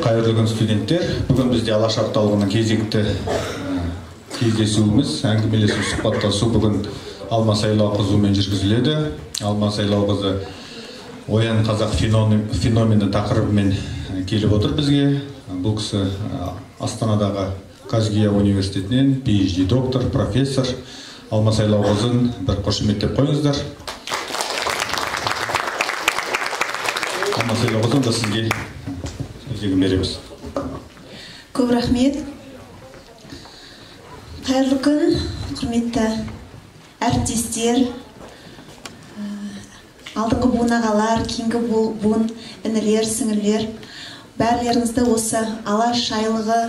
Қайырлы күн студенттер. Бүгін бізде Алаш апталығының кезекті кездесуіміз, әңгімелесу сұхбаттасу бүгін Алма Сайлауқызымен жүргізіледі. Алма Сайлауқызы Оян қазақ феномені тақырыбымен келіп отыр бізге. Бұл кісі Астанадағы Казгия университетінен PhD доктор, профессор. Алма Сайлауқызын бір қошеметтеп қойыңыздар. Алма Сайлауқызын да сізге сөзегін береміз. Көп рахмет. Қайырлы күн, құрметті әріптестер, алдыңғы буын ағалар, кейінгі буын інілер, сіңілер. Бәрлеріңізді осы Алаш айлығы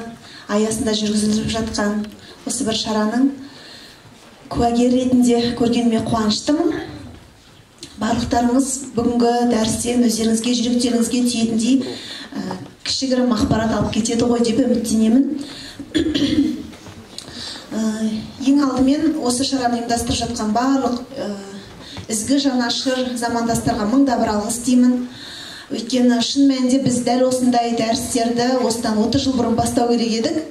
аясында жүргізіліп жатқан осы бір шараның куәгер ретінде көргеніме қуаныштымын. Барлықтарыңыз бүгінгі дәрістен өздеріңізге, жүректеріңізге тиетіндей кішігірім ақпарат алып кетеді ғой деп үміттенемін. Ең алдымен осы шараны ұйымдастырып жатқан барлық ізгі жанашыр замандастарға мыңда бір алғыс деймін. Өйткені шын мәнінде біз дәл осындай дәрістерді осыдан 30 жыл бұрын бастау керек едік.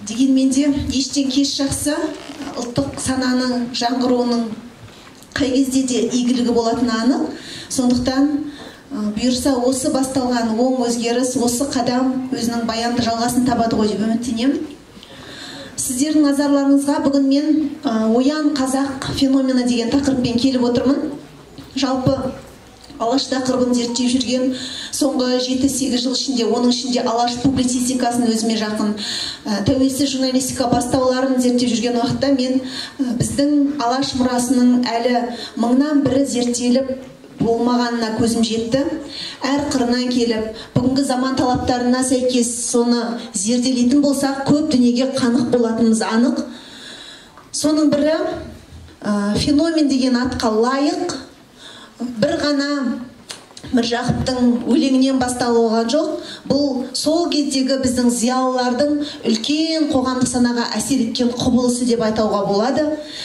Дегенмен де ештен кеш жақсы, ұлттық сананың жаңғыруының қай кезде де игілігі болатыны анық. Сондықтан бұйырса осы басталған оң өзгеріс, осы қадам өзінің баянды жалғасын табады ғой деп үміттенемін. Сіздердің назарларыңызға бүгін мен Оян қазақ феномені деген тақырыппен келіп отырмын. Жалпы Алаш тақырыбын зерттеп жүрген соңғы 7-8 жыл ішінде, оның ішінде Алаш публицистикасын өзіме жақын, тәуелсіз журналистика бастауларын зерттеп жүрген уақытта мен біздің Алаш мұрасының әлі мыңнан бірі зерттеліп болмағанына көзім жетті. Әр қырынан келіп, бүгінгі заман талаптарына сәйкес соны зерделейтін болсақ, көп дүниеге қанық болатынымыз анық. Соның бірі феномен деген атқа лайық бір ғана Міржақыптың өлеңінен басталып алған жоқ. Бұл сол кездегі біздің зиялылардың үлкен қоғамдық санаға әсер еткен құбылысы деп айтауға болады.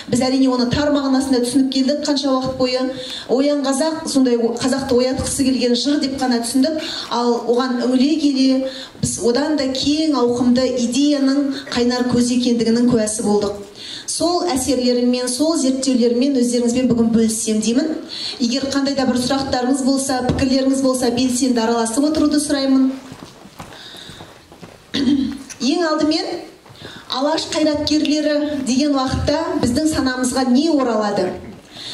Біз әрине оны тар мағынасында түсініп келдік қанша уақыт бойы. Оян қазақ, сондай қазақты оятқысы келген жыр деп қана түсіндік. Ал оған үңіле келе біз одан да кең ауқымды идеяның қайнар көзі екендігінің куәсі болдық. Сол әсерлеріммен, сол зерттеулеріммен өздеріңізбен бүгін бөліссем деймін. Егер қандай да бір сұрақтарыңыз болса, пікірлеріңіз болса, белсенді араласып отыруды сұраймын. Ең алдымен Алаш қайраткерлері деген уақытта біздің санамызға не оралады?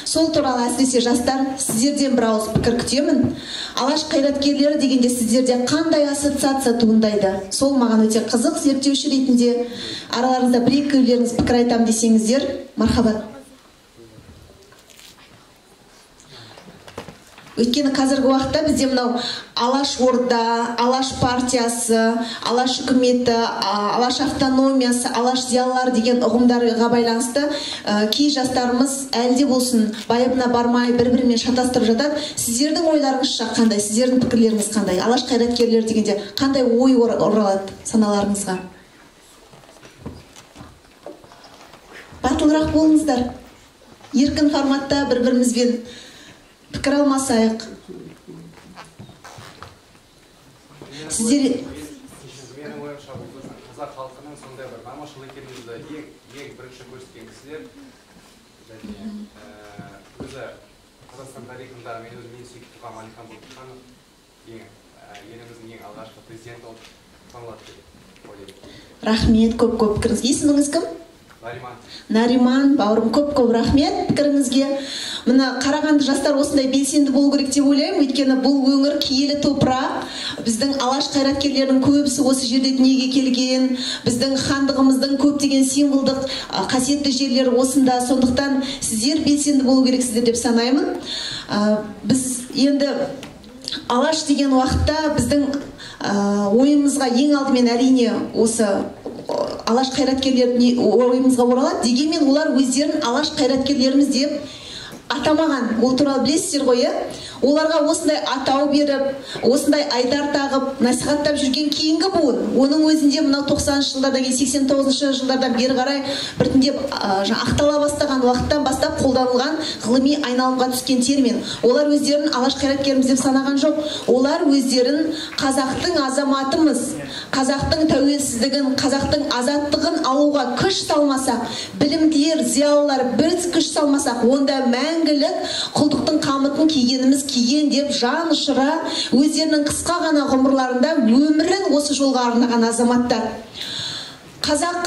Сол туралы әсіресе жастар, сіздерден бір ауыз пікір күтемін. Алаш қайраткерлері дегенде сіздерде қандай ассоциация туындайды? Сол маған өте қызық, зерттеуші ретінде. Араларыңызда бір-екеулеріңіз пікір айтам десеңіздер, мархабат. Өйткені қазіргі уақытта бізде мынау Алаш орда, Алаш партиясы, Алаш үкіметі, Алаш автономиясы, Алаш зиялылары деген ұғымдарға байланысты кей жастарымыз әлде болсын байыбына бармай бір-бірімен шатастырып жатады. Сіздердің ойларыңызша қандай, сіздердің пікірлеріңіз қандай? Алаш қайраткерлері дегенде қандай ой оралады саналарыңызға? Батылырақ болыңыздар. Еркін форматта бір-бірімізбен пікір алмасайық. Сіздер... Менің ойымша бұл қазақ халқының сондай бір намысшыл екенімізді ең бірінші көрсеткен кісілер. Және өзі Қазақстан тарихында мен сүйікті тұлғам Әлихан Бөкейханов еліміздің ең алғашқы президенті болып танылады деп ойлаймын. Рахмет, көп-көп пікіріңіз. Есіміңіз кім? Нариман, бауырым, көп-көп рахмет пікіріңізге. Мына Қарағанды жастар осындай белсенді болу керек деп ойлаймын. Өйткені бұл өңір киелі топырақ. Біздің Алаш қайраткерлерінің көбісі осы жерде дүниеге келген. Біздің хандығымыздың көптеген символдық қасиетті жерлері осында. Сондықтан сіздер белсенді болу керексіздер деп санаймын. Біз енді Алаш деген уақытта біздің ойымызға ең алдымен әрине осы Алаш қайраткерлеріне ойымызға оралады. Дегенмен олар өздерін Алаш қайраткерлеріміз деп атамаған. Ол туралы білесіздер ғой, оларға осындай атау беріп, осындай айдар тағып, насихаттап жүрген кейінгі буын. Оның өзінде мынау 90-шы жылдардан кейін 89-шы жылдардан бері қарай біртіндеп ақтала бастаған уақыттан бастап қолданылған ғылыми айналымға түскен термин. Олар өздерін алаш қайраткеріміз деп санаған жоқ. Олар өздерін қазақтың азаматымыз, қазақтың тәуелсіздігін, қазақтың азаттығын алуға күш салмасақ, білімділер, зиялылар біз күш салмасақ, онда мәңгілік құлдықтың қамытын кигеніміз киген деп жан ұшыра өздерінің қысқа ғана ғұмырларында өмірін осы жолға арнаған азаматтар. Қазақ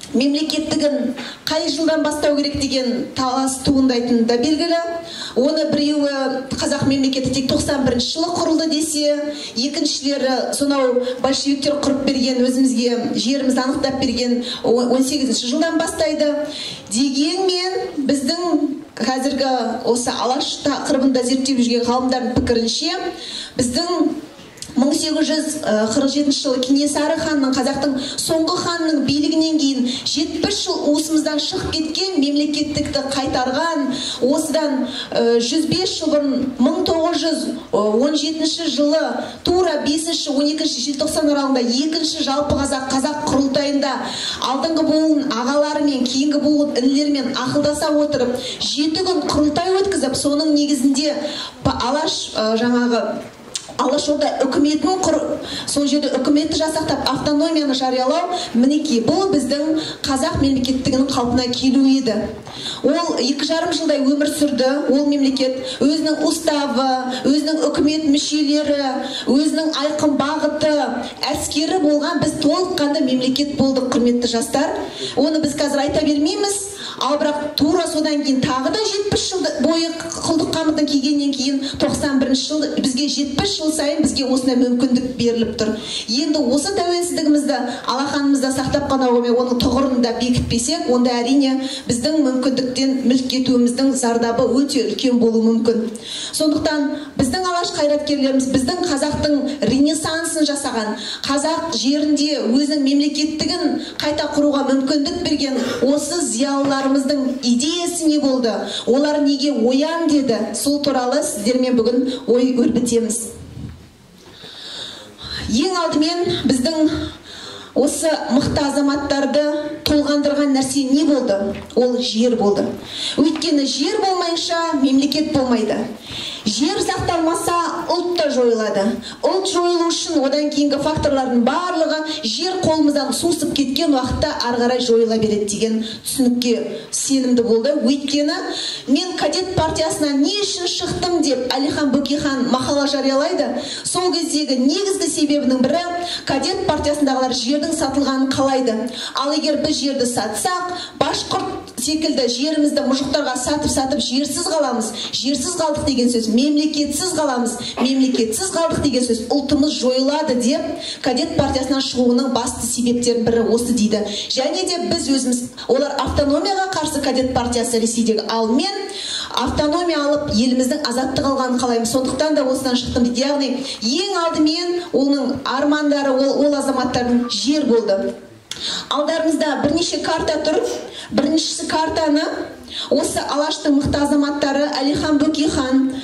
мемлекеттігін қай жылдан бастау керек деген талас туындайтыны да белгілі. Оны біреуі қазақ мемлекеті тек 91 жылы құрылды десе, екіншілері сонау большевиктер құрып берген, өзімізге жерімізді анықтап берген 18 жылдан бастайды. Дегенмен біздің қазіргі осы алаш тақырыбында зерттеп жүрген ғалымдардың пікірінше, біздің 1847 жылы Кенесары ханның, қазақтың соңғы ханның билігінен кейін 70 жыл уысымыздан шығып кеткен, мемлекеттікті қайтарған, осыдан 105 жыл бұрын 1917 жылы тура 5-12 желтоқсан аралығында екінші жалпы қазақ құрылтайында алдыңғы буын ағалары мен кейінгі буын інілерімен ақылдаса отырып 7 күн құрылтай өткізіп, соның негізінде алаш Алашорда үкіметін сол жерде үкіметті жасақтап автономияны жариялау, мінекей бұл біздің қазақ мемлекеттігінің қалпына келу еді. Ол 2,5 жылдай өмір сүрді. Ол мемлекет өзінің уставы, өзінің үкімет мүшелері, өзінің айқын бағыты, әскері болған біз толыққанды мемлекет болдық, құрметті жастар. Оны біз қазір айта бермейміз. Ал бірақ тура содан кейін тағы да 70 жыл бойы құлдық қамытын кигеннен кейін 91 жыл бізге 70 жыл сайын бізге осындай мүмкіндік беріліп тұр. Енді осы тәуелсіздігімізді алақанымызда сақтап қана қоймай, оның тұғырын да бекітпесек, онда әрине біздің мүмкіндіктен мүлт кетуіміздің зардабы өте үлкен болуы мүмкін. Сондықтан біздің алаш қайраткерлеріміз, біздің қазақтың ренессансын жасаған, қазақ жерінде өзінің мемлекеттігін қайта құруға мүмкіндік берген осы зиялыларымыздың идеясы не болды? Олар неге оян деді? Сол туралы сіздермен бүгін ой өрбітеміз. Ең алдымен біздің осы мықты азаматтарды толғандырған нәрсе не болды? Ол жер болды. Өйткені жер болмайынша мемлекет болмайды. Жер сақталмаса ұлт та жойылады. Ұлт жойылу үшін одан кейінгі факторлардың барлығы жер қолымыздан сусып кеткен уақытта ары қарай жойыла береді деген түсінікке сенімді болды. Өйткені мен кадет партиясынан не үшін шықтым деп Әлихан Бөкейхан мақала жариялайды. Сол кездегі негізгі себебінің бірі кадет партиясындағылар жердің сатылғанын қалайды. Ал егер біз жерді сатсақ, башқұрт секілді жерімізді мұжықтарға сатып жерсіз қаламыз. Жерсіз қалдық деген сөз мемлекетсіз қаламыз. Мемлекетсіз қалдық деген сөз ұлтымыз жойылады деп кадет партиясынан шығуының басты себептерінің бірі осы дейді. Және де біз өзіміз, олар автономияға қарсы кадет партиясы Ресейдегі, ал мен автономия алып еліміздің азаттық алғанын қалаймын. Сондықтан да осыдан шықтым дейді. Яғни ең алдымен оның армандары ол азаматтардың жер болды. Алдарыңызда бірнеше карта тұр. Біріншісі картаны осы алаштың мықты азаматтары Әлихан Бөкейхан,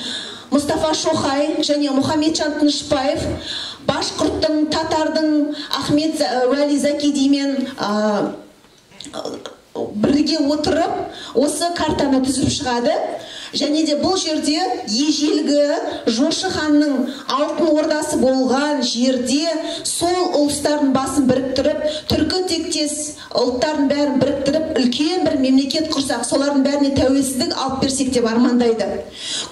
Мұстафа Шоқай және Мұхамеджан Тынышпаев башқұрттың, татардың Ахмет Уәли Закидимен бірге отырып осы картаны түзіп шығады. Және де бұл жерде ежелгі Жошы ханның алтын ордасы болған жерде сол ұлыстардың басын біріктіріп, түркі тектес ұлттардың бәрін біріктіріп, үлкен бір мемлекет құрсақ, солардың бәріне тәуелсіздік алып берсек деп армандайды.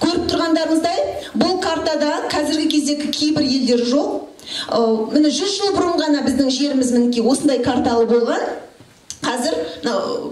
Көріп тұрғандарыңыздай, бұл картада қазіргі кездегі кейбір елдер жоқ. Міне 100 жыл бұрын ғана біздің жеріміз мінекей осындай карталы болған. Қазір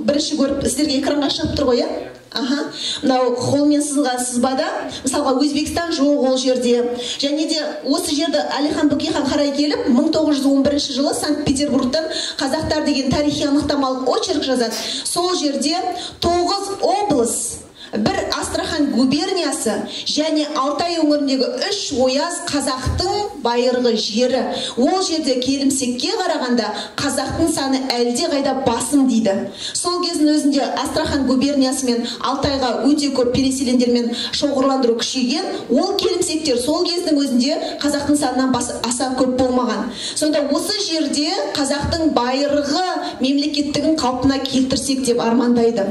бірінші көріп сіздерге экранға шығып тұр ғой, мынау қолмен сызылған сызбада, мысалға Өзбекстан жоқ ол жерде. Және де осы жерді Әлихан Бөкейхан қарай келіп, 1911 жылы Санкт-Петербургтан қазақтар деген тарихи анықтамалық очерк жазады. Сол жерде 9 облыс бір Астрахан губерниясы және Алтай өңіріндегі 3 ояз қазақтың байырғы жері. Ол жерде келімсекке қарағанда қазақтың саны әлде қайда басым дейді. Сол кездің өзінде Астрахан губерниясы мен Алтайға өте көп переселендермен шоғырландыру күшейген. Ол келімсектер сол кездің өзінде қазақтың санынан аса көп болмаған. Сонда осы жерде қазақтың байырғы мемлекеттігін қалпына келтірсек деп армандайды.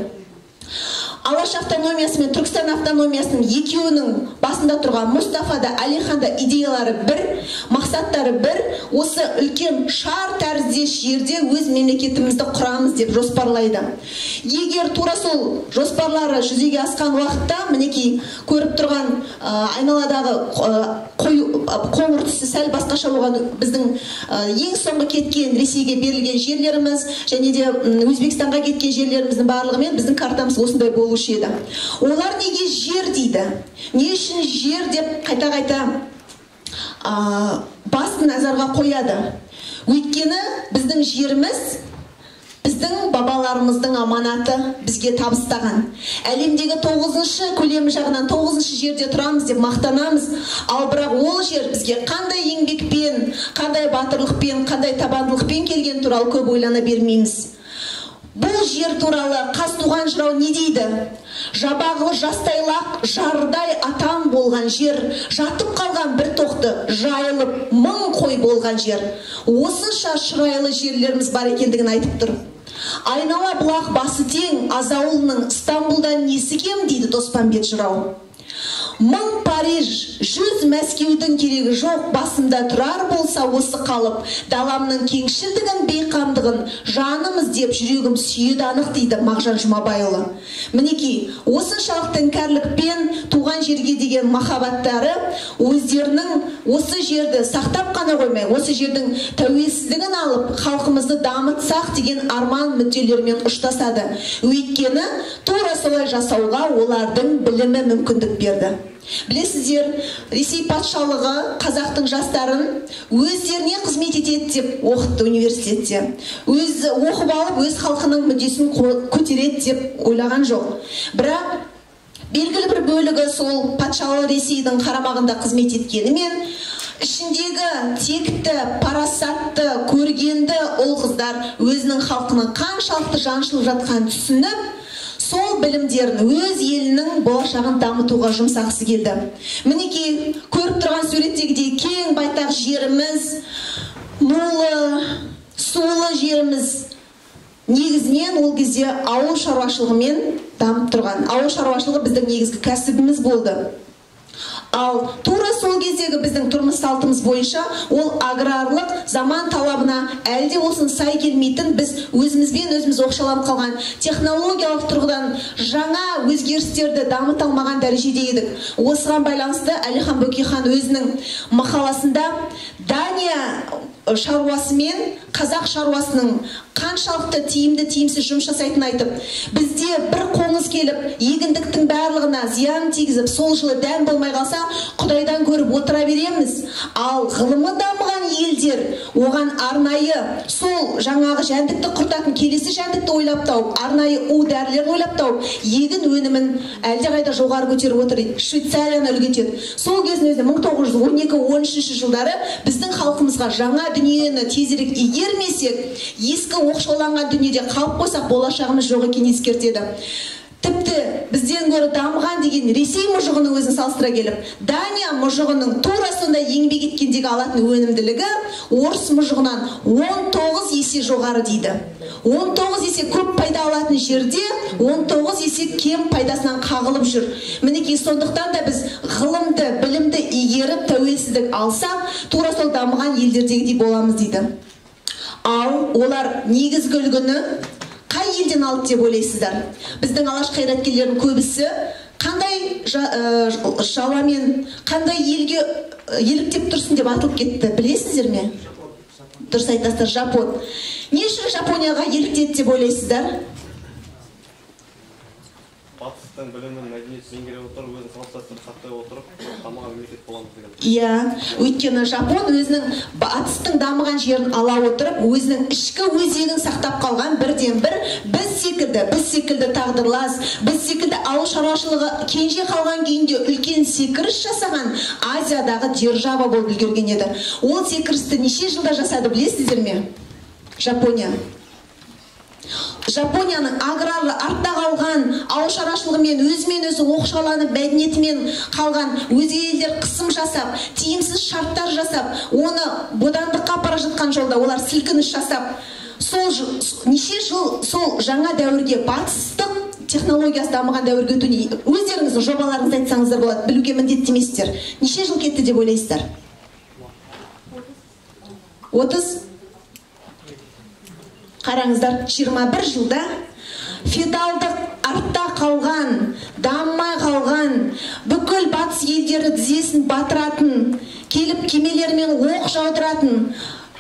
Алаш автономиясы мен Түркістан автономиясының екеуінің басында тұрған Мұстафа да Әлихан да идеялары бір, мақсаттары бір, осы үлкен шар тәріздес жерде өз мемлекетімізді құрамыз деп жоспарлайды. Егер тура сол жоспарлары жүзеге асқан уақытта, мінекей көріп тұрған айналадағы қоңыр түсі сәл басқаша болған біздің ең соңғы кеткен Ресейге берілген жерлеріміз және де Өзбекстанға кеткен жерлеріміздің барлығымен біздің картамыз осындай болушы еді. Олар неге жер дейді? Не үшін жер деп қайта-қайта басты назарға қояды? Өйткені біздің жеріміз біздің бабаларымыздың аманаты бізге табыстаған. Әлемдегі 9-шы көлемі жағынан 9-шы жерде тұрамыз деп мақтанамыз. Ал бірақ ол жер бізге қандай еңбекпен, қандай батырлықпен, қандай табандылықпен келген туралы көп ойлана бермейміз. Бұл жер туралы Қазтуған жырау не дейді? Жабағылы жастайлақ жардай атам болған жер, жатып қалған бір тоқты жайылып мың қой болған жер. Осынша шырайлы жерлеріміз бар екендігін айтып тұр. Айнала бұлақ басы тең, Азауылының Стамбулдан несі кем дейді Доспанбет жырау. Мың Париж, 100 Мәскеудің керегі жоқ, басымда тұрар болса осы қалып, даламның кеңшілдігін, бейқамдығын жанымыз деп жүрегім сүйеді анық дейді Мағжан Жұмабайұлы. Мінекей, осыншалықты іңкәрлікпен туған жерге деген махаббаттары өздерінің осы жерді сақтап қана қоймай, осы жердің тәуелсіздігін алып, халқымызды дамытсақ деген арман мүдделерімен ұштасады. Өйткені тура солай жасауға олардың білімі мүмкіндік берді. Білесіздер, Ресей патшалығы қазақтың жастарын өздеріне қызмет етеді деп оқытты университетте. Өз оқып алып, өз халқының мүддесін көтереді деп ойлаған жоқ. Бірақ белгілі бір бөлігі сол патшалы Ресейдің қарамағында қызмет еткенімен, ішіндегі текті, парасатты, көргенді ұл қыздар өзінің халқының қаншалықты жаншылып жатқанын түсініп, сол білімдерін өз елінің болашағын дамытуға жұмсағысы келді. Мінекей, көріп тұрған суреттегідей кең байтақ жеріміз, молы, сулы жеріміз негізінен ол кезде ауыл шаруашылығымен дамып тұрған. Ауыл шаруашылығы біздің негізгі кәсібіміз болды. Ал тура сол кездегі біздің тұрмыс салтымыз бойынша ол аграрлық заман талабына әлде осын сай келмейтін, біз өзімізбен өзіміз оқшаланып қалған технологиялық тұрғыдан жаңа өзгерістерді дамыта алмаған дәрежеде едік. Осыған байланысты Әлихан Бөкейхан өзінің мақаласында Дания шаруасы мен қазақ шаруасының қаншалықты тиімді тиімсіз жұмыс жасайтынын айтып, бізде бір қоңыз келіп, егіндіктің барлығына зиян тигізіп, сол жылы дән болмай қалса, Құдайдан көріп отыра береміз. Ал ғылымы дамыған елдер оған арнайы сол жаңағы жәндікті құртатын келесі жәндікті ойлап тауып, арнайы дәрілерін ойлап тауып, егін өнімін әлдеқайда жоғары көтеріп отыр. Швейцарияны үлгі етеді. Сол кездің өзінде 1912-13 жылдары біздің халқымызға жаңа дүниені тезірек игермесек, ескі оқшауланған дүниеде қалып қойсақ, болашағымыз жоқ екенін ескертеді. Тіпті бізден гөрі дамыған деген Ресей мұжығының өзін салыстыра келіп, Дания мұжығының тура сондай еңбек еткендегі алатын өнімділігі орыс мұжығынан 19 есе жоғары дейді. 19 есе көп пайда алатын жерде 19 есе кем пайдасынан қағылып жүр. Мінекей сондықтан да біз ғылымды, білімді игеріп тәуелсіздік алсақ, тура сол дамыған елдердегідей боламыз дейді. Ал олар негізгі үлгіні қай елден алды деп ойлайсыздар? Біздің алаш қайраткерлердің көбісі қандай жаламен, қандай елге еліктеп тұрсын деп атылып кетті, білесіздер ме? Дұрыс айтасыздар, Жапон. Не үшін Жапонияға еліктеді деп ойлайсыздар? батыстың білімін, мәдениетін меңгере отырып, өзінің салт-дәстүрін сақтай отырып, дамыған мемлекет боламыз деген. Иә, өйткені Жапон өзінің батыстың дамыған жерін ала отырып, өзінің ішкі өзегін сақтап қалған бірден-бір біз секілді тағдырлас, біз секілді ауыл шаруашылығы кенже қалған күйінде үлкен секіріс жасаған Азиядағы держава болып үлгерген еді. Ол секірісті неше жылда жасады білесіздер ме? Жапонияның аграрлы артта қалған ауыл шаруашылығымен өзімен-өзі оқшауланып мәдениетімен қалған өзге елдер қысым жасап, тиімсіз шарттар жасап, оны бодандыққа апара жатқан жолда олар сілкініс жасап, неше жыл сол жаңа дәуірге батыстық технологиясы дамыған дәуірге өтуіне өздеріңіздің жобаларыңызды айтсаңыздар болады, білуге міндеттемейсіздер. Неше жыл кетті деп ойлайсыздар? 30? Қараңыздар, 21 жылда феодалдық артта қалған, дамымай қалған, бүкіл батыс елдері тізесін батыратын, келіп кемелермен оқ жаудыратын,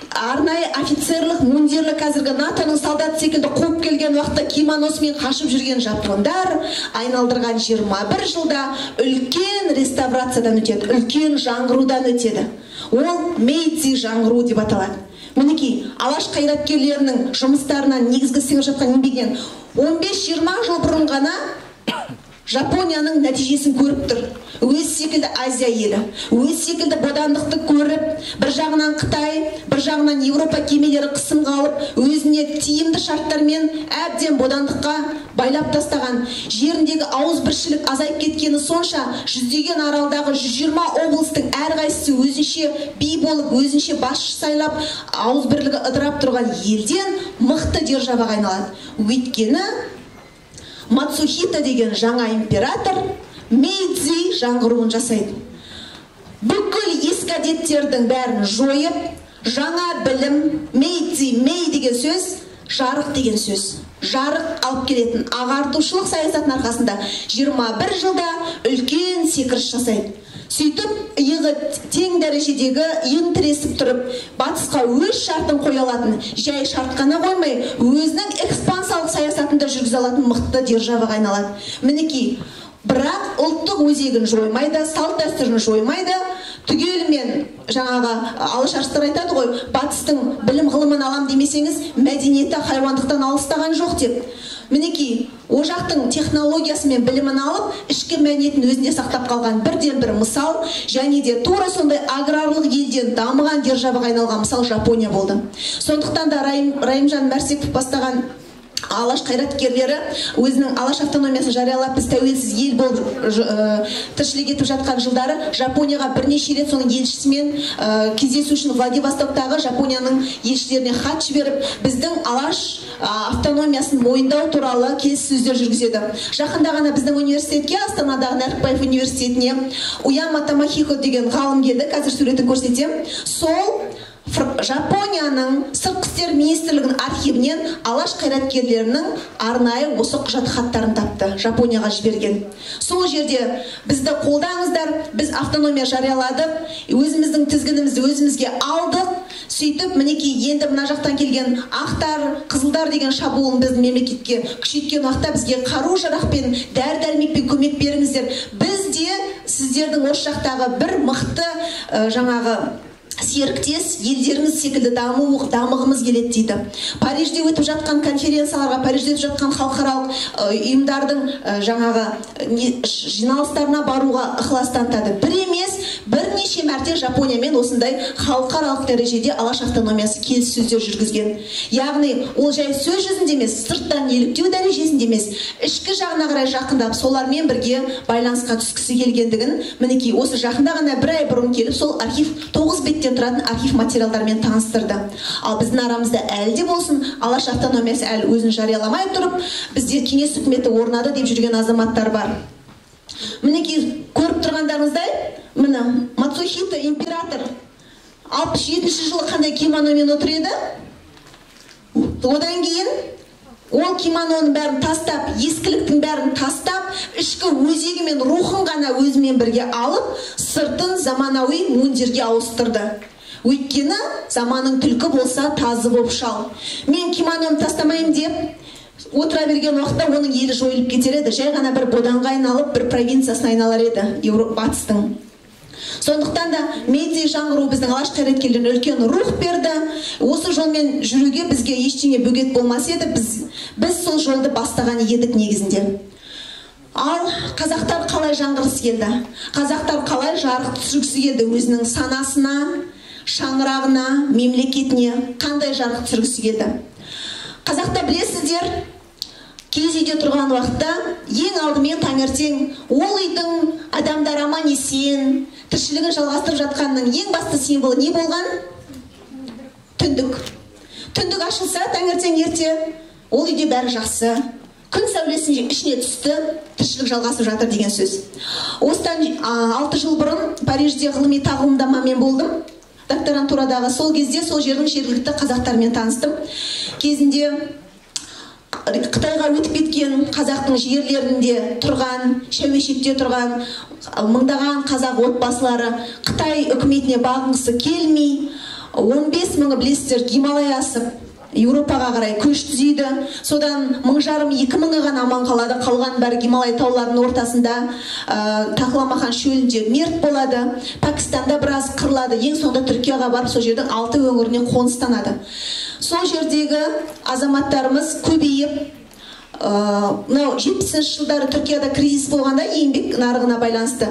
арнайы офицерлік, мундирлі қазіргі НАТОның солдаты секілді қуып келген уақытта кимоносымен қашып жүрген жапондар айналдырған 21 жылда үлкен реставрациядан өтеді, үлкен жаңғырудан өтеді. Ол Мэйдзи жаңғыру деп аталады. Мінекей, алаш қайраткерлерінің жұмыстарынан негізгі сіңіп жатқан еңбегінен 15-20 жыл бұрын ғана Жапонияның нәтижесін көріп тұр. Өз секілді Азия елі, өз секілді бодандықты көріп, бір жағынан Қытай, бір жағынан Европа кемелері қысым қалып, өзіне тиімді шарттармен әбден бодандыққа байлап тастаған, жеріндегі ауызбіршілік азайып кеткені сонша, жүздеген аралдағы 120 облыстың әрқайсысы өзінше би болып, өзінше басшы сайлап, ауызбірлігі ыдырап тұрған елден мықты державаға айналады. Өйткені Мацухита деген жаңа император Мэйдзи жаңғыруын жасайды. Бүкіл ескі әдеттердің бәрін жойып, жаңа білім, Мэй деген сөз, жарық деген сөз. Жарық алып келетін ағартушылық саясаттың арқасында 21 жылда үлкен секіріс жасайды. Сөйтіп, иығы тең дәрежедегі иығын тіресіп тұрып, батысқа өз шартын қоя алатын, жай шарт қана қоймай, өзінің экспансиялық саясатында жүргізе алатын мықты державаға айналады. Мінекей, бірақ ұлттық өзегін жоймайды, салт дәстүрін жоймайды, түгелімен жаңағы алаш арыстар айтады ғой, батыстың білім ғылымын алам демесеңіз, мәдениеті хайуандықтан алыстаған жоқ деп. Мінекей, о жақтың технологиясы мен білімін алып, ішкі мәдениетін өзінде сақтап қалған бірден-бір мысал, және де тура сондай аграрлық елден дамыған державаға айналған мысал Жапония болды. Сондықтан да Райымжан Мәрсеков бастаған алаш қайраткерлері өзінің алаш автономиясын жариялап, біз тәуелсіз ел болып тіршілік етіп жатқан жылдары Жапонияға бірнеше рет соның елшісімен кездесу үшін Владивостоктағы Жапонияның елшілеріне хат жіберіп, біздің алаш автономиясын мойындау туралы келіссөздер жүргізеді. Жақында ғана біздің университетке, Астанадағы Нәрікбаев университетіне Уяма Тамахихо деген ғалым келді, қазір суретін көрсетем. Сол Жапонияның сыртқы істер министрлігінің архивінен алаш қайраткерлерінің арнайы осы құжат хаттарын тапты, Жапонияға жіберген. Сол жерде бізді қолдаңыздар, біз автономия жарияладық, өзіміздің тізгінімізді өзімізге алдық. Сөйтіп, мінекей енді мына жақтан келген ақтар, қызылдар деген шабуылын біздің мемлекетке күшейткен уақытта бізге қару-жарақпен, дәрі-дәрмекпен көмек беріңіздер. Біз де сіздердің осы жақтағы бір мықты жаңағы серіктес елдеріңіз секілді дамығымыз келеді дейді. Парижде өтіп жатқан конференцияларға, Парижде өтіп жатқан халықаралық ұйымдардың жаңағы жиналыстарына баруға ықылас танытады. Бір емес, бірнеше мәрте Жапониямен осындай халықаралық дәрежеде алаш автономиясы келіссөздер жүргізген. Яғни, ол жай сөз жүзінде емес, сырттан еліктеу дәрежесінде емес, ішкі жағына қарай жақындап, солармен бірге байланысқа түскісі келгендігін, мінекей осы жақында ғана бір ай бұрын келіп, сол архив 9 беттен тұратын архив материалдармен таныстырды. Ал біздің арамызда әлі де болсын, алаш автономиясы әлі өзін жарияламай тұрып, бізде кеңес үкіметі орнады деп жүрген азаматтар бар. Мінекей, көріп тұрғандарыңыздай, міне Мацухита император 67 жылы қандай кимономен отыр еді? Одан кейін ол кимононың бәрін тастап, ескіліктің бәрін тастап, ішкі өзегі мен рухын ғана өзімен бірге алып, сыртын заманауи мундирге ауыстырды. Өйткені заманың түлкі болса тазы боп шал. Мен кимононы тастамайым деп, отыра берген уақытта оның елі жойылып кетер еді, жай ғана бір боданға айналып, бір провинциясына айналар еді батыстың. Сондықтан да Мейдзи жаңғыру біздің алаш қайраткерлеріне үлкен рух берді. Осы жолмен жүруге бізге ештеңе бөгет болмас еді. Біз сол жолды бастаған едік негізінде. Ал қазақтар қалай жаңғырғысы келді? Қазақтар қалай жарық түсіргісі келді? Өзінің санасына, шаңырағына, мемлекетіне қандай жарық түсіргісі келді? Қазақта білесіздер, киіз үйде тұрған уақытта ең алдымен таңертең ол үйдің адамдар аман есен, тіршілігін жалғастырып жатқанның ең басты символы не болған? Түндік. Түндік ашылса, таңертең ерте, ол үйде бәрі жақсы. Күн сәулесін ішіне түсті, тіршілік жалғасып жатыр деген сөз. Осыдан 6 жыл бұрын Парижде ғылыми тағылымдамамен болдым. Докторантурадағы сол кезде сол жердің жергілікті қазақтармен таныстым. Кезінде Қытайға өтіп кеткен қазақтың жерлерінде тұрған, шәуешекте тұрған мыңдаған қазақ отбасылары Қытай үкіметіне бағынғысы келмей, 15 мыңы білесіздер Гималай асып Еуропаға қарай көш түзейді. Содан 1000-2 мыңы ғана аман қалады. Қалған бәрі Гималай тауларының ортасында Тақламахан шөлінде мерт болады. Пакистанда біраз қырылады. Ең соңында Түркияға барып, сол жердің 6 өңіріне қоныстанады. Сол жердегі азаматтарымыз көбейіп, 70-ші жылдары Түркияда кризис болғанда, еңбек нарығына байланысты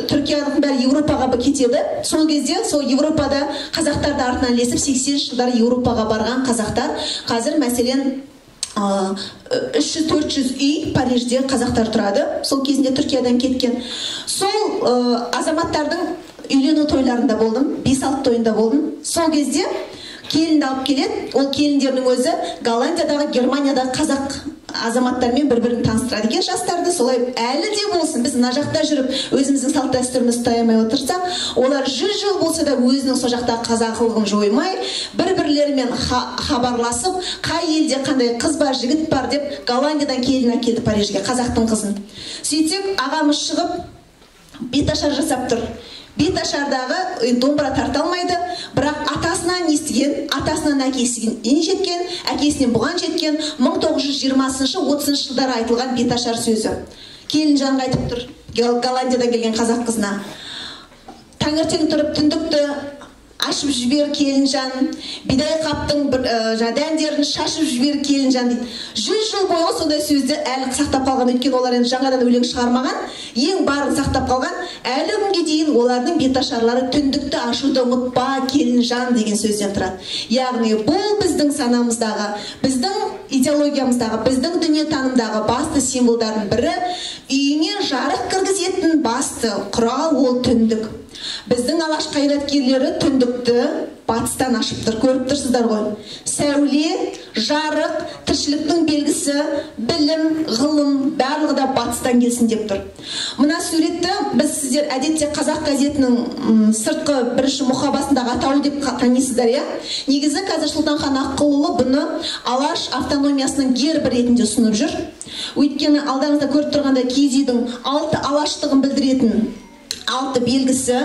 Түркияның бәрі Еуропаға кетеді. Сол кезде сол Еуропада қазақтарды артынан ілесіп 80-ші жылдары Еуропаға барған қазақтар қазір мәселен 300-400 үй Парижде қазақтар тұрады. Сол кезінде Түркиядан кеткен. Сол азаматтардың үйлену тойларында болдым, 5-6 тойында болдым. Сол кезде келінді алып келеді. Ол келіндердің өзі Голландиядағы, Германиядағы қазақ азаматтармен бір-бірін таныстырады екен жастарды. Солай әлі де болсын, біз мына жақта жүріп өзіміздің салт дәстүрімізді ұстай алмай отырсақ, олар 100 жыл болса да өзінің сол жақтағы қазақылығын жоймай, бір-бірлерімен хабарласып, қай елде қандай қыз бар, жігіт бар деп Голландиядан келін әкелді Парижге, қазақтың қызын. Сөйтсек, ағамыз шығып беташар жасап тұр. Беташардағы домбыра тарта алмайды, бірақ атасынан естіген, атасынан әкесіне жеткен, әкесінен бұған жеткен 1920-30 жылдары айтылған беташар сөзі. Келінжанға айтып тұр, Голландиядан келген қазақ қызына. Таңертең тұрып түндікті ашып жібер келінжан, бидай қаптың дәндерін шашып жібер келінжан дейді. 100 жыл бойы сондай сөзді әлі сақтап қалған, өйткені олар енді жаңадан өлең шығармаған, ең барын сақтап қалған. Әлі күнге дейін олардың беташарлары түндікті ашуды ұмытпа келінжан деген сөзден тұрады. Яғни бұл біздің санамыздағы, біздің идеологиямыздағы, біздің дүниетанымдағы басты символдардың бірі. Үйіңе жарық кіргізетін басты құрал ол түндік. Біздің алаш қайраткерлері түндікті батыстан ашып тұр, көріп тұрсыздар ғой. Сәуле, жарық, тіршіліктің белгісі, білім, ғылым, барлығы да батыстан келсін деп тұр. Мына суретті біз сіздер әдетте қазақ газетінің сыртқы бірінші мұқабасындағы атауы деп танисыздар, иә? Негізі қазір Сұлтанхан Аққұлұлы бұны алаш автономиясының гербі ретінде ұсынып жүр. Өйткені алдарыңызда көріп тұрғанда киіз үйдің 6 алаштығын білдіретін 6 белгісі,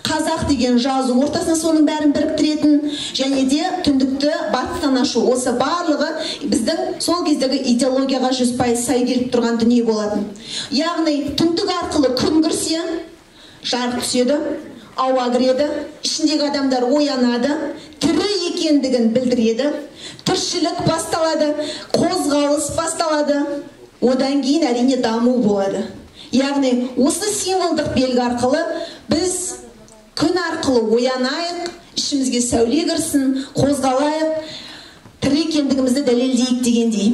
қазақ деген жазу ортасына соның бәрін біріктіретін, және де түндікті батыстан ашу. Осы барлығы біздің сол кездегі идеологияға 100% сай келіп тұрған дүние болатын. Яғни түндік арқылы күн кірсе, жарық түседі, ауа кіреді, ішіндегі адамдар оянады, тірі екендігін білдіреді, тіршілік басталады, қозғалыс басталады, одан кейін әрине даму болады. Яғни осы символдық белгі арқылы біз күн арқылы оянайық, ішімізге сәуле кірсін, қозғалайық, тірі екендігімізді дәлелдейік дегендей.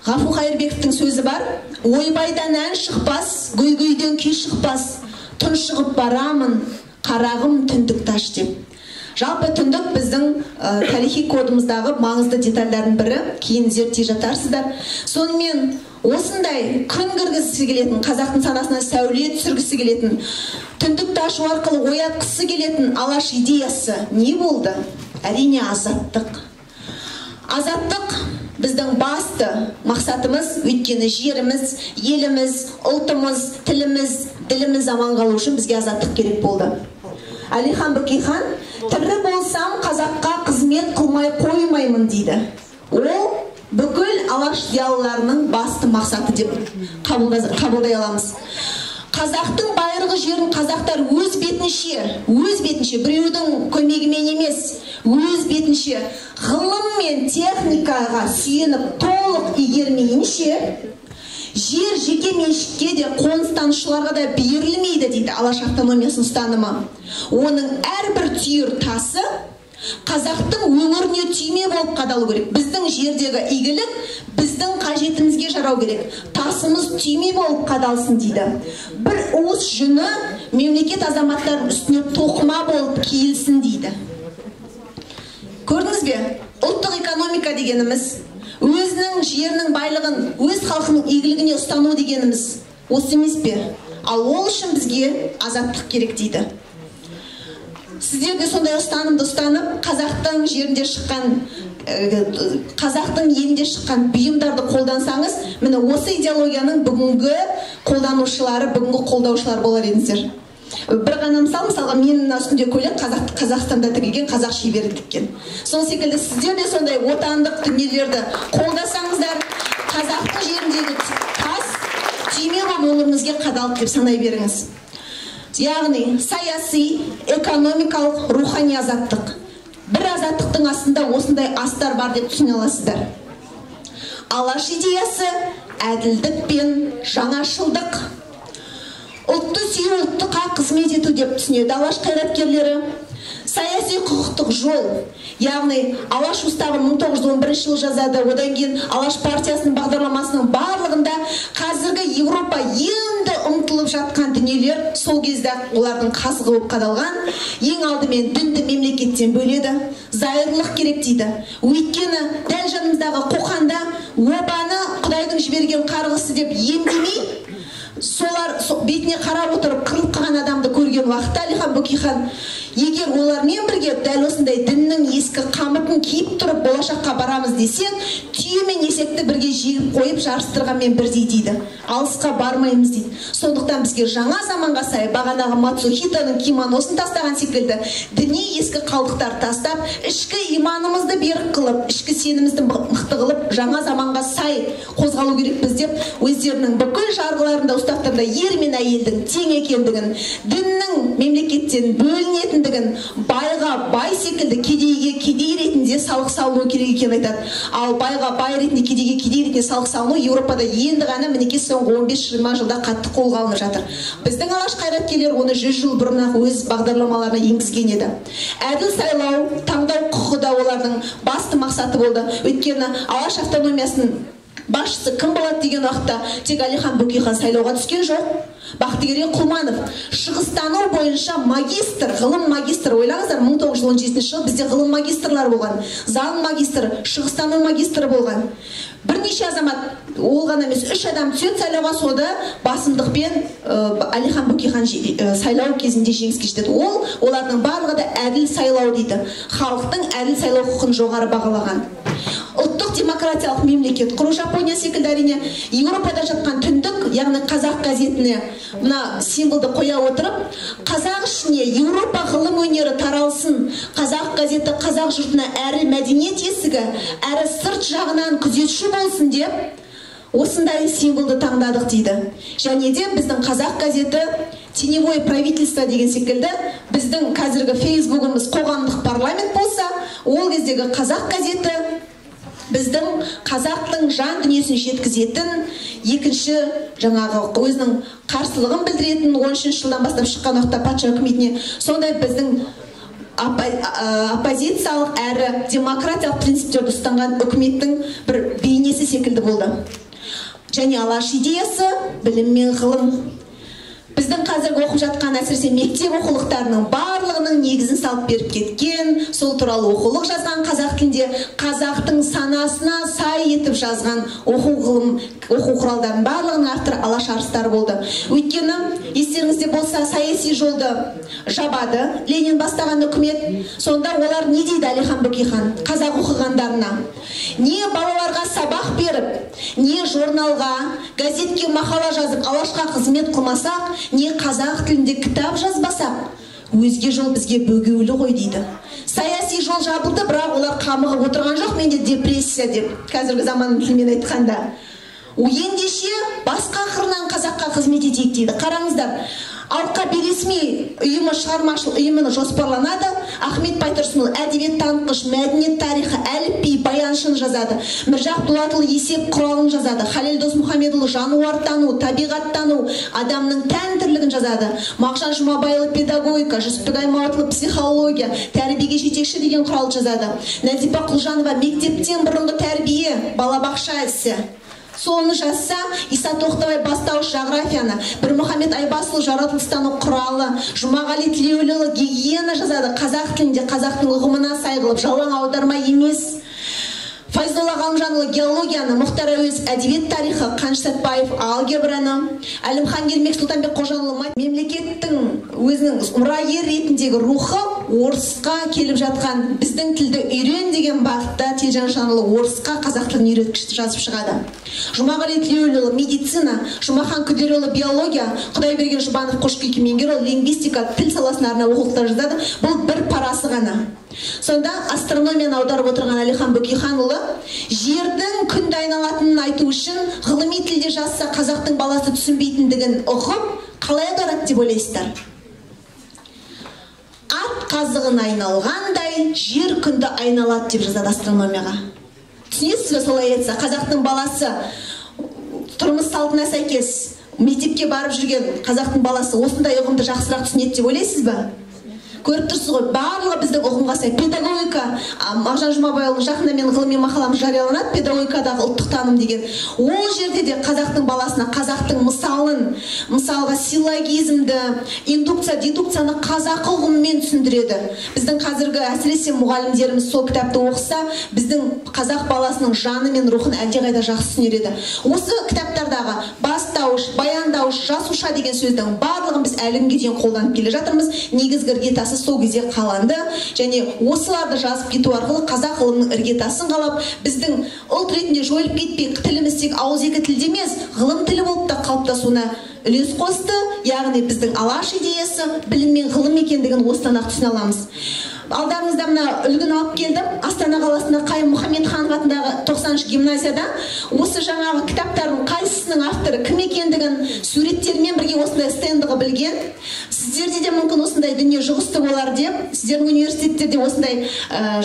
Ғафу Қайырбековтің сөзі бар: ойбайдан ән шықпас, гүй-гүйден күй шықпас, тұншығып барамын, қарағым түндік таш деп. Жалпы түндік біздің тарихи кодымыздағы маңызды детальдардың бірі, кейін зерттей жатарсыздар. Сонымен осындай күн кіргізгісі келетін, қазақтың санасына сәуле түсіргісі келетін, түндікті ашу арқылы оятқысы келетін алаш идеясы не болды? Әрине азаттық. Азаттық біздің басты мақсатымыз, өйткені жеріміз, еліміз, ұлтымыз, тіліміз, діліміз аман қалу үшін бізге азаттық керек болды. Әлихан Бөкейхан тірі болсам қазаққа қызмет қылмай қоймаймын дейді. Ол бүкіл алаш зиялыларының басты мақсаты деп қабылдай аламыз. Қазақтың байырғы жерін қазақтар өз бетінше, біреудің көмегімен емес, өз бетінше ғылым мен техникаға сүйеніп толық игермейінше, жер жеке меншікке де қоныстанушыларға да берілмейді дейді алаш автономиясының ұстанымы. Оның әрбір түйір тасы қазақтың өңіріне түйме болып қадалу керек. Біздің жердегі игілік біздің қажетімізге жарау керек. Тасымыз түйме болып қадалсын дейді. Бір уыс жүні мемлекет азаматтарының үстіне тоқыма болып киілсін дейді. Көрдіңіз бе? Ұлттық экономика дегеніміз, өзінің жерінің байлығын, өз халқының игілігіне ұстану дегеніміз осы емес пе? Ал ол үшін бізге азаттық керек дейді. Сіздер де сондай ұстанымды ұстанып, қазақтың жерінде шыққан, қазақтың елінде шыққан бұйымдарды қолдансаңыз, міне осы идеологияның бүгінгі қолданушылары, бүгінгі қолдаушылар болар едіңіздер. Бір ғана мысалға менің үстінде көйлек Қазақстанда тігілген, қазақ шебері тіккен. Сол секілді сіздер де сондай отандық дүниелерді қолдасаңыздар, қазақтың жеріндегі тас түйме болып өміріңізге қадалды деп санай беріңіз. Яғни саяси, экономикалық, рухани азаттық. Бір азаттықтың астында осындай астар бар деп түсіне аласыздар. Алаш идеясы әділдік пен жаңашылдық. Ұлтты сүю, ұлттыққа қызмет ету деп түсінеді алаш қайраткерлері. Саяси құқықтық жол, яғни алаш уставын 1911 жылы жазады, одан кейін алаш партиясының бағдарламасының барлығында қазіргі Европа енді ұмтылып жатқан дүниелер сол кезде олардың қазығы болып қадалған. Ең алдымен дінді мемлекеттен бөледі, зайырлық керек дейді. Өйткені дәл жанымыздағы Қоқанда обаны Құдайдың жіберген қарғысы деп емдемей, солар бетіне қарап отырып қырылып қалған адамды көрген уақытта Әлихан Бөкейхан, егер олармен бірге дәл осындай діннің ескі қамытын киіп тұрып болашаққа барамыз десек, түйе мен есекті бірге жегіп қойып жарыстырғанмен бірдей дейді. Алысқа бармаймыз дейді. Сондықтан бізге жаңа заманға сай, бағанағы Мацухитоның кимоносын тастаған секілді, діни ескі қалдықтар тастап, ішкі иманымызды берік қылып, ішкі сенімізді мықты қылып, жаңа заманға сай қозғалу керекпіз деп, өздерінің бүкіл жарғыларында, уставтарында ер мен әйелдің тең екендігін, діннің мемлекеттен бөлінетіндігін, байға бай секілді кедейге кедей ретінде салық салыну керек екенін айтады. Ал байға бай ретінде, кедейге кедей ретінде салық салыну Еуропада енді ғана мінекей соңғы 15-20 жылда қатты қолға алынып жатыр. Біздің алаш қайраткерлер оны 100 жыл бұрын өз бағдарламаларына енгізген еді. Әділ сайлау, таңдау құқығы да олардың басты мақсаты болды. Өйткені алаш автономиясының басшысы кім болады деген уақытта тек Әлихан Бөкейхан сайлауға түскен жоқ. Бақтыгерей Құлманов шығыстану бойынша магистр, ғылым магистрі. Ойлаңыздар, 1917 жылы бізде ғылым магистрлар болған, заң магистрі, шығыстану магистрі болған. Бірнеше азамат, ол ғана емес, 3 адам түседі сайлауға, сода басымдықпен Әлихан Бөкейхан сайлау кезінде жеңіске жетеді. Олардың барлығы да әділ сайлау дейді. Халықтың әділ сайлау құқын жоғары бағалаған. Ұлттық демократиялық мемлекет құру. Жапония секілді әрине Еуропада жатқан түндік, яғни қазақ газетіне мына символды қоя отырып, қазақ ішіне Еуропа ғылым өнері таралсын, қазақ газеті қазақ жұртына әрі мәдениет есігі, әрі сырт жағынан күзетші болсын деп, осындай символды таңдадық дейді. Және де біздің қазақ газеті теневое правительство деген секілді, біздің қазіргі фейсбугымыз қоғамдық парламент болса, ол кездегі қазақ газеті біздің қазақтың жан дүниесін жеткізетін, екінші жаңағы өзінің қарсылығын білдіретін 13 жылдан бастап шыққан уақытта патша үкіметіне, сондай біздің оппозициялық әрі демократиялық принциптерді ұстанған үкіметтің бір бейнесі секілді болды. Және алаш идеясы білім мен ғылым. Біздің қазіргі оқып жатқан әсіресе мектеп оқулықтарының барлығының негізін салып беріп кеткен, сол туралы оқулық жазған қазақ тілінде, қазақтың санасына сай етіп жазған оқу құралдарының барлығының авторы алаш арыстары болды. Өйткені естеріңізде болса, саяси жолды жабады Ленин бастаған үкімет. Сонда олар не дейді Әлихан Бөкейхан қазақ оқығандарына? Не балаларға сабақ беріп, не журналға, газетке мақала жазып алашқа қызмет қылмасақ, не қазақ тілінде кітап жазбасақ, өзге жол бізге бөгеулі ғой дейді. Саяси жол жабылды, бірақ олар қамығып отырған жоқ, менде депрессия деп, қазіргі заманның тілімен айтқанда. Ендеше басқа қырынан қазаққа қызмет етейік дейді. Қараңыздар, алқа бейресми ұйымы шығармашылық ұйымы жоспарланады. Ахмет Байтұрсынұлы әдебиет танытқыш, мәдениет тарихы, әліпби, баяншын жазады. Міржақып Дулатұлы есеп құралын жазады. Халел Досмұхамедұлы жануартану, табиғаттану, адамның тән тірлігін жазады. Мағжан Жұмабайұлы педагогика, Жүсіпбек Аймауытұлы психология, тәрбиеге жетекші деген құрал жазады. Назипа Құлжанова мектептен бұрынғы тәрбие, балабақша ісі. Соны жазса, Иса Тоқтабай бастауыш жағрафияны, Бірмұхамед Айбасұлы жаратылыстану құралы, Жұмағали Тілеуліұлы гигиена жазады, қазақ тілінде, қазақтың ұғымына сай қылып, жалаң аударма емес. Файзолла Ғалымжанұлы геологияны, Мұхтар Әуезов әдебиет тарихы, Қаныш Сәтбаев алгебраны, Әлімхан Ермек, Сұлтанбек Қожанұлы мемлекеттің өзінің мұрагер ретіндегі рухы орысқа келіп жатқан, біздің тілді үйрен деген бағытта Телжан Шанұлы орысқа қазақ тілін үйреткішті жазып шығады. Жұмағали Тілеуліұлы медицина, Жұмахан Күдерұлы биология, Құдайберген Жұбанов Қошкүлки Меңгерұлы лингвистика, тіл саласына арнап оқулықтар жазады. Бұл бір парасы ғана. Сонда астрономияны аударып отырған Әлихан Бөкейханұлы жердің күнді айналатынын айту үшін ғылыми тілде жазса қазақтың баласы түсінбейтіндігін ұғып, қалай аударады деп ойлайсыздар? Ат қазығын айналғандай жер күнді айналады деп жазады астрономияға. Түсінесіз бе солай етсе? Қазақтың баласы тұрмыс салтына сәйкес мектепке барып жүрген қазақтың баласы осындай ұғымды жақсырақ түсінеді деп ойлайсыз ба? Көріп тұрсыз ғой, барлығы біздің ұғымға сай. Педагогика, Мағжан Жұмабайұлының жақында мен ғылыми мақаламыз жарияланады, педагогикадағы ұлттық таным деген. Ол жерде де қазақтың баласына, қазақтың мысалын, мысалға силлогизмді, индукция, дедукцияны қазақы ұғыммен түсіндіреді. Біздің қазіргі әсіресе мұғалімдеріміз сол кітапты оқыса, біздің қазақ баласының жаны мен рухын әлдеқайда жақсы түсінеді. Осы кітаптардағы бастауыш, баяндауыш, жасуша деген сөздің барлығын біз әлі күнге дейін қолданып келе жатырмыз. Негізгі іргетасы сол кезде қаланды, және осыларды жазып кету арқылы қазақ ғылымының іргетасын қалап, біздің ұлт ретінде жойылып кетпей, тіліміз тек ауызекі тілде емес, ғылым тілі болып та қалыптасуына үлес қосты. Яғни біздің алаш идеясы білім мен ғылым екендігін осыдан-ақ түсіне аламыз. Алдарыңызда мына үлгіні алып келдім. Астана қаласында Қайым Мұхамедханов атындағы 90-шы гимназияда осы жаңағы кітаптардың қайсысының авторы кім екендігін суреттермен бірге осындай стендіға білген. Сіздерде де мүмкін осындай дүние жұғысты болар деп, сіздердің университеттерде осындай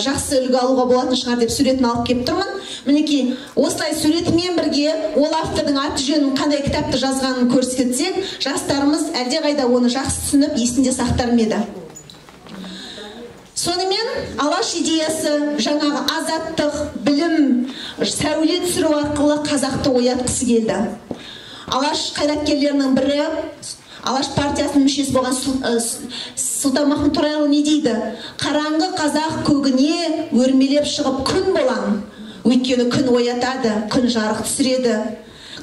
жақсы үлгі алуға болатын шығар деп суретін алып келіп тұрмын. Мінекей осылай суретімен бірге ол автордың аты жөнін, қандай кітапты жазғанын көрсетсек, жастарымыз әлдеқайда оны жақсы түсініп есінде сақтар ма еді. Сонымен алаш идеясы жаңағы азаттық, білім, сәуле түсіру арқылы қазақты оятқысы келді. Алаш қайраткерлерінің бірі, алаш партиясының мүшесі болған Сұлтанмахмұт Торайұлы не дейді? Қараңғы қазақ көгіне өрмелеп шығып күн болам. Өйткені күн оятады, күн жарық түсіреді,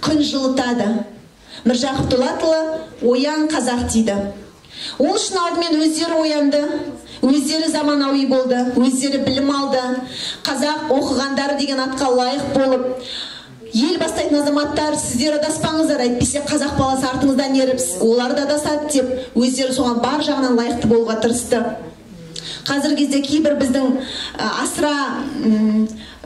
күн жылытады. Міржақып Дулатұлы оян қазақ дейді. Ол үшін алдымен өздері оянды, өздері заманауи болды, өздері білім алды. Қазақ оқығандары деген атқа лайық болып, ел бастайтын азаматтар, сіздер адаспаңыздар, әйтпесе қазақ баласы артыңыздан еріп, олар да адасады деп, өздері соған бар жағынан лайықты болуға тырысты. Қазіргі кезде кейбір біздің асыра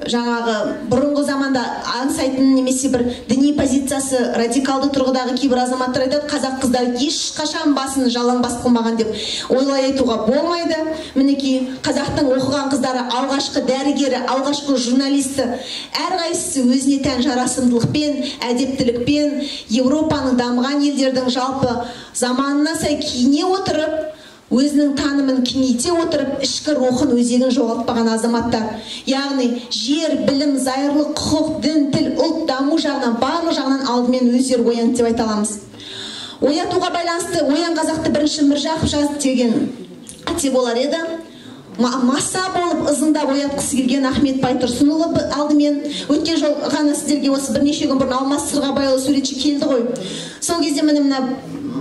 жаңағы бұрынғы заманда аңсайтын немесе бір діни позициясы радикалды тұрғыдағы кейбір азаматтар айтады, қазақ қыздары ешқашан басын жалаң бас қылмаған деп ойлай айтуға болмайды. Мінекей қазақтың оқыған қыздары алғашқы дәрігері, алғашқы журналисті, әрқайсысы өзіне тән жарасымдылықпен, әдептілікпен Еуропаның дамыған елдердің жалпы заманына сай киіне отырып, өзінің танымын кеңейте отырып, ішкі рухын, өзегін жоғалтпаған азаматтар. Яғни жер, білім, зайырлық, құқық, дін, тіл, ұлт даму жағынан, барлық жағынан алдымен өздері оянды деп айта аламыз. Оятуға байланысты оян қазақты бірінші Міржақып жазды деген қате болар еді. Маса болып ызыңдап оятқысы келген Ахмет Байтұрсынұлы алдымен. Өткен жол ғана сіздерге осы бірнеше күн бұрын Алмас Сырғабайұлы суретші келді ғой. Сол кезде мына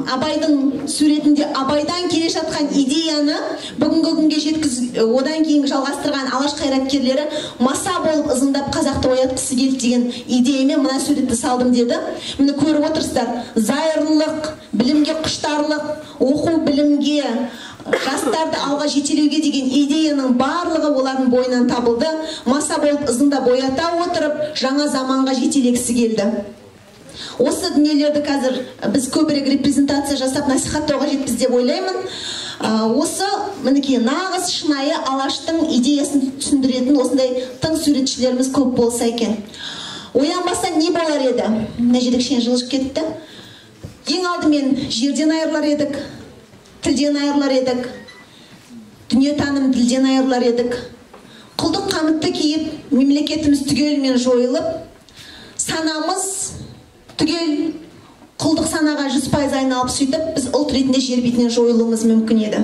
Абайдың суретінде Абайдан келе жатқан идеяны бүгінгі күнге жеткізіп, одан кейін жалғастырған алаш қайраткерлері маса болып ызыңдап қазақты оятқысы келді деген идеямен мына суретті салдым деді. Міне көріп отырсыздар, зайырлық, білімге құштарлық, оқу білімге жастарды алға жетелеуге деген идеяның барлығы олардың бойынан табылды. Маса болып ызыңда боята отырып, жаңа заманға жетелегісі келді. Осы дүниелерді қазір біз көбірек репрезентация жасап насихаттауға жетпіз деп ойлаймын. Осы мінекей нағыз шынайы Алаштың идеясын түсіндіретін осындай тың суретшілеріміз көп болса екен. Оянбаса не болар еді? Мына жерде кішкене жылжып кетті. Ең алдымен жерден айырылар едік, тілден айырылар едік, дүниетаным тілден айырылар едік. Құлдық қамытты киіп, мемлекетіміз түгелімен жойылып, санамыз түгел құлдық санаға 100% айналып сөйтіп, біз ұлт ретінде жер бетінен жойылуымыз мүмкін еді.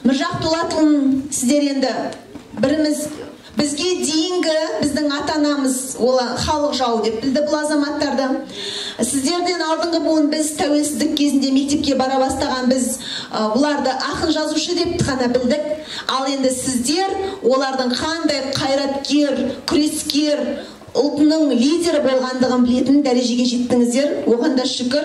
Міржақ Дулатұлын сіздер енді біріміз бізге дейінгі біздің ата-анамыз халық жау деп білді бұл азаматтарды. Сіздерден алдыңғы буын біз тәуелсіздік кезінде мектепке бара бастаған біз бұларды ақын жазушы деп қана білдік. Ал енді сіздер олардың қандай қайраткер, күрескер, ұлтының лидері болғандығын білетін дәрежеге жеттіңіздер. Оған да шүкір.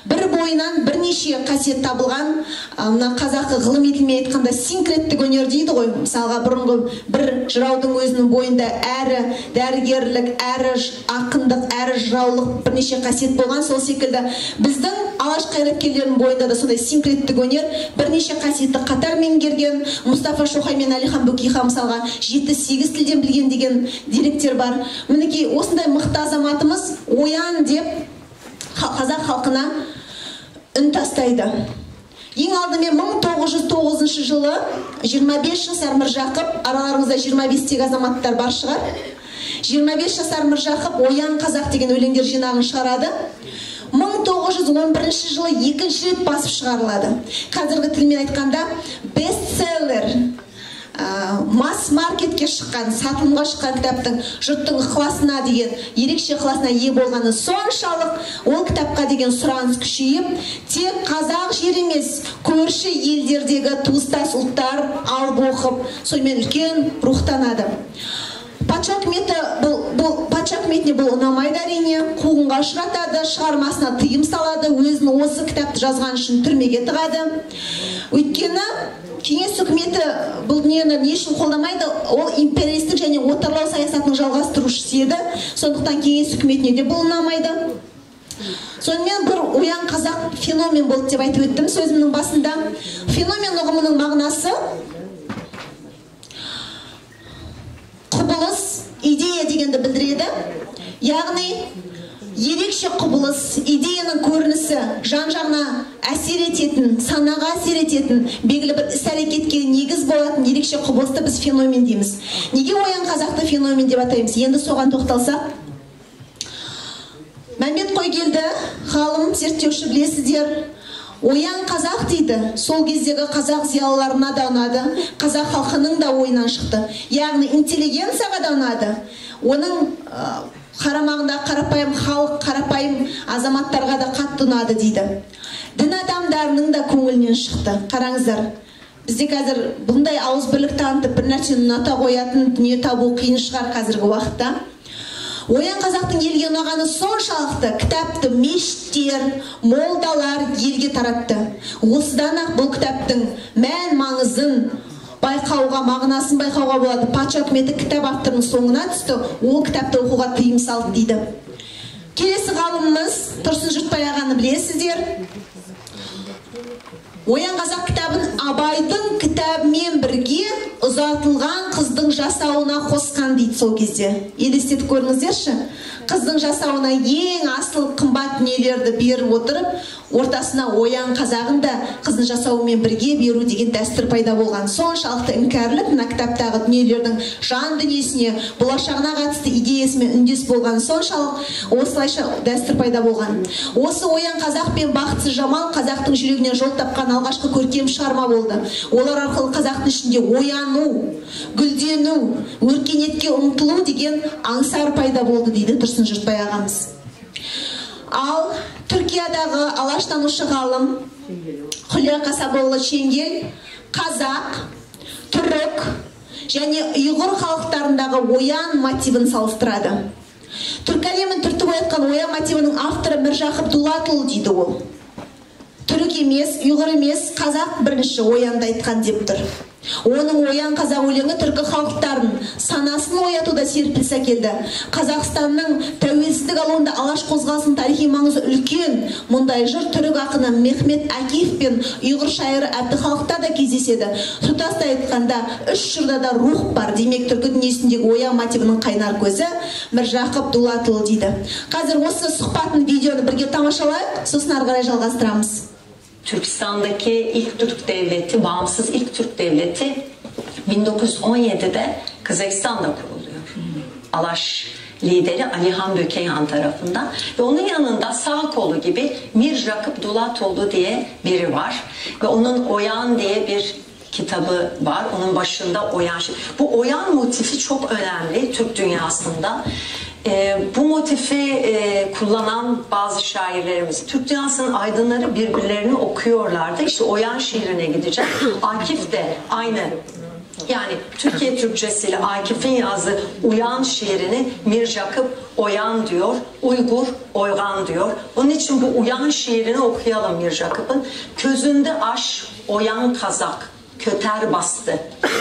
Бір бойынан бірнеше қасиет табылған, мына қазақы ғылыми тілмен айтқанда синкреттік өнер дейді ғой. Мысалға бұрынғы бір жыраудың өзінің бойында әрі дәрігерлік, әрі ақындық, әрі жыраулық бірнеше қасиет болған. Сол секілді біздің Алаш қайраткерлерінің бойында да сондай синкреттік өнер бірнеше қасиетті қатар меңгерген. Мұстафа Шоқай мен Әлихан Бөкейхан мысалға 7-8 тілден білген деген деректер бар. Мінекей осындай мықты азаматымыз оян деп қазақ халқына үн тастайды. Ең алдымен 1909 жылы 25 жасар Міржақып, араларыңызда 25-тегі азаматтар бар шығар. 25 жасар Міржақып Оян қазақ деген өлеңдер жинағын шығарады. 1911 жылы екінші рет басып шығарылады. Қазіргі тілмен айтқанда бестселлер, масс-маркетке шыққан, сатылымға шыққан кітаптың жұрттың ықыласына деген, ерекше ықыласына ие болғаны соншалық, ол кітапқа деген сұраныс күшейіп, тек қазақ жер емес, көрші елдердегі туыстас ұлттар алып оқып, сонымен үлкен рухтанады. Патша үкіметіне бұл ұнамайды әрине, қуғынға ұшыратады, шығармасына тыйым салады, өзін осы кітапты жазған үшін түрмеге тығады. Өйткені кеңес үкіметі бұл дүниені не үшін қолдамайды? Ол империалистік және отарлау саясатының жалғастырушысы еді. Сондықтан кеңес үкіметіне де бұл ұнамайды. Сонымен бір оян қазақ феномен болды деп айтып өттім сөзімнің басында. Феномен ұғымының мағынасы құбылыс, идея дегенді білдіреді. Яғни ерекше құбылыс, идеяның көрінісі жан-жағына әсер ететін, санаға әсер ететін, белгілі бір іс-әрекетке негіз болатын ерекше құбылысты біз феномен дейміз. Неге оян қазақты феномен деп атаймыз? Енді соған тоқталсақ. Мәмбет Қойгелді, ғалым, зерттеуші білесіздер. Оян қазақ дейді. Сол кездегі қазақ зиялыларына да ұнады, қазақ халқының да ойынан шықты. Яғни интеллигенцияға да ұнады. Оның қарамағында қарапайым халық, қарапайым азаматтарға да қатты ұнады дейді. Дін адамдарының да көңілінен шықты. Қараңыздар, бізде қазір бұндай ауызбірлік танытып бір нәрсені ұната қоятын дүние табу қиын шығар қазіргі уақытта. Оян қазақтың елге ұнағаны соншалықты кітапты мешіттер, молдалар елге таратты. Осыдан ақ бұл кітаптың мән маңызын байқауға, мағынасын байқауға болады. Патша үкіметі кітап авторының соңына түсті, ол кітапты оқуға тыйым салды дейді. Келесі ғалымымыз Тұрсын Жұртбай ағаны білесіздер. Оян қазақ кітабын Абайдың кітабымен бірге ұзатылған қыздың жасауына қосқан дейді сол кезде. Елестетіп көріңіздерші. Қыздың жасауына ең асыл қымбат дүниелерді беріп отырып, ортасына оян қазағын да қыздың жасауымен бірге беру деген дәстүр пайда болған. Соншалықты іңкәрлік мына кітаптағы дүниелердің жан дүниесіне, болашағына қатысты идеясымен үндес болған. Соншалық осылайша дәстүр пайда болған. Осы оян қазақ пен Бақытсыз Жамал қазақтың жүрегінен жол тапқан алғашқы көркем шығарма болды. Олар арқылы қазақтың ішінде ояну, гүлдену, өркениетке ұмтылу деген аңсар пайда болды дейді Тұрсын Жұртбай ағамыз. Ал Түркиядағы алаштанушы ғалым Құлия Қасаболла Шенгел қазақ, түрік және ұйғыр халықтарындағы оян мотивін салыстырады. Түркі әлемін түртіп оятқан оян мотивінің авторы Міржақып Дулатұлы дейді ол. түрік емес, ұйғыр емес, қазақ бірінші оянды айтқан деп тұр. Оның оян қазақ өлеңі түркі халықтарын санасын оятуда серпіліс әкелді. Қазақстанның тәуелсіздік алуында алаш қозғалысының тарихи маңызы үлкен. Мұндай жыр түрік ақыны Мехмет Акиев пен ұйғыр шайыры Әбдіхалықта да кездеседі. Тұтастай айтқанда, үш жырда да рух бар. Демек түркі дүниесіндегі оян мотивінің қайнар көзі Міржақып Дулатұлы дейді. Қазір осы сұхбатын, видеоны бірге тамашалайық, сосын ары қарай жалғастырамыз. Türkistan'daki ilk Türk devleti, bağımsız ilk Türk devleti 1917'de Kazakistan'da kuruluyor. Alaş lideri Alihan Bökeyhan tarafından ve onun yanında sağ kolu gibi Mirjaqip Dulatoğlu diye biri var ve onun Oyan diye bir kitabı var. Onun başında Oyan. Bu Oyan motifi çok önemli Türk dünyasında. Bu motifi kullanan bazı şairlerimiz, Türk dünyasının aydınları birbirlerini okuyorlardı. İşte Oyan şiirine gideceğim. Akif de aynı. Yani Türkiye Türkçesiyle Akif'in yazdığı Uyan şiirini Mirjaqip Oyan diyor, Uygur Oygan diyor. Onun için bu Uyan şiirini okuyalım Mirjaqip'in. Közünde aş, oyan kazak, köter bastı.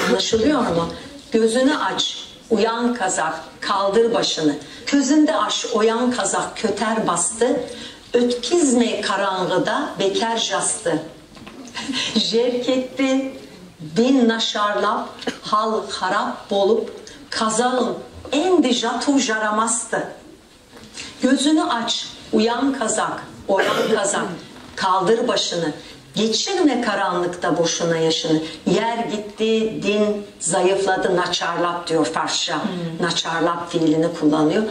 Anlaşılıyor mu? Gözünü aç, uyan kazak, kaldır başını. Közünde aş, oyan kazak, köter bastı. Ötkizme karanlıda bekar jastı. Jerk etti, bin naşarlap, hal harap bolup, kazağın endi jatu jaramastı. Gözünü aç, uyan kazak, oyan kazak, kaldır başını. Geçirme karanlıkta boşuna yaşını. Yer gitti, din zayıfladı, naçarlap diyor Farsça. Naçarlap fiilini kullanıyor.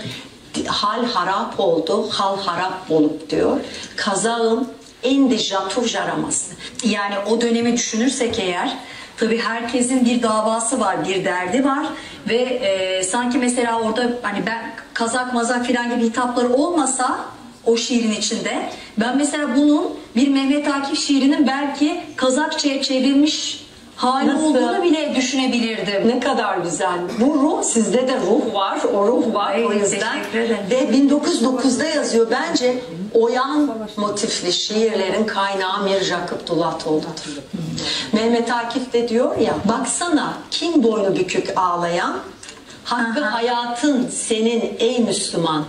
Hal harap oldu, hal harap olup diyor. Kazağım endi jatu jaramastı. Yani o dönemi düşünürsek eğer, tabii herkesin bir davası var, bir derdi var ve sanki mesela orada hani ben kazak mazak filan gibi hitapları olmasa o şiirin içinde, ben mesela bunun bir Mehmet Akif şiirinin belki Kazakça'ya çevrilmiş hali olduğunu bile düşünebilirdim. Ne kadar güzel. Bu ruh, sizde de ruh var, o ruh var o yüzden. Ve 1909'da yazıyor. Bence Oyan motifli şiirlerin kaynağı Mirjaqip Dulatoğlu'dur. Mehmet Akif de diyor ya, baksana kim boynu bükük ağlayan, hakkı hayatın senin ey Müslüman.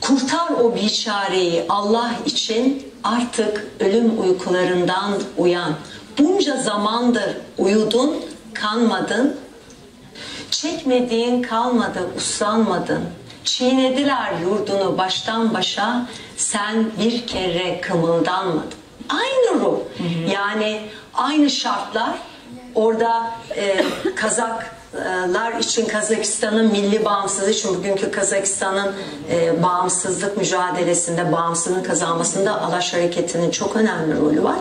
Kurtar o biçareyi Allah için, artık ölüm uykularından uyan. Bunca zamandır uyudun, kanmadın. Çekmediğin kalmadı, uslanmadın. Çiğnediler yurdunu baştan başa, sen bir kere kımıldanmadın. Aynı ruh. Yani aynı şartlar. Orada Kazaklar için Kazakistan'ın milli bağımsızlığı için bugünkü Kazakistan'ın bağımsızlık mücadelesinde, bağımsızlığın kazanmasında Alaş Hareketi'nin çok önemli rolü var.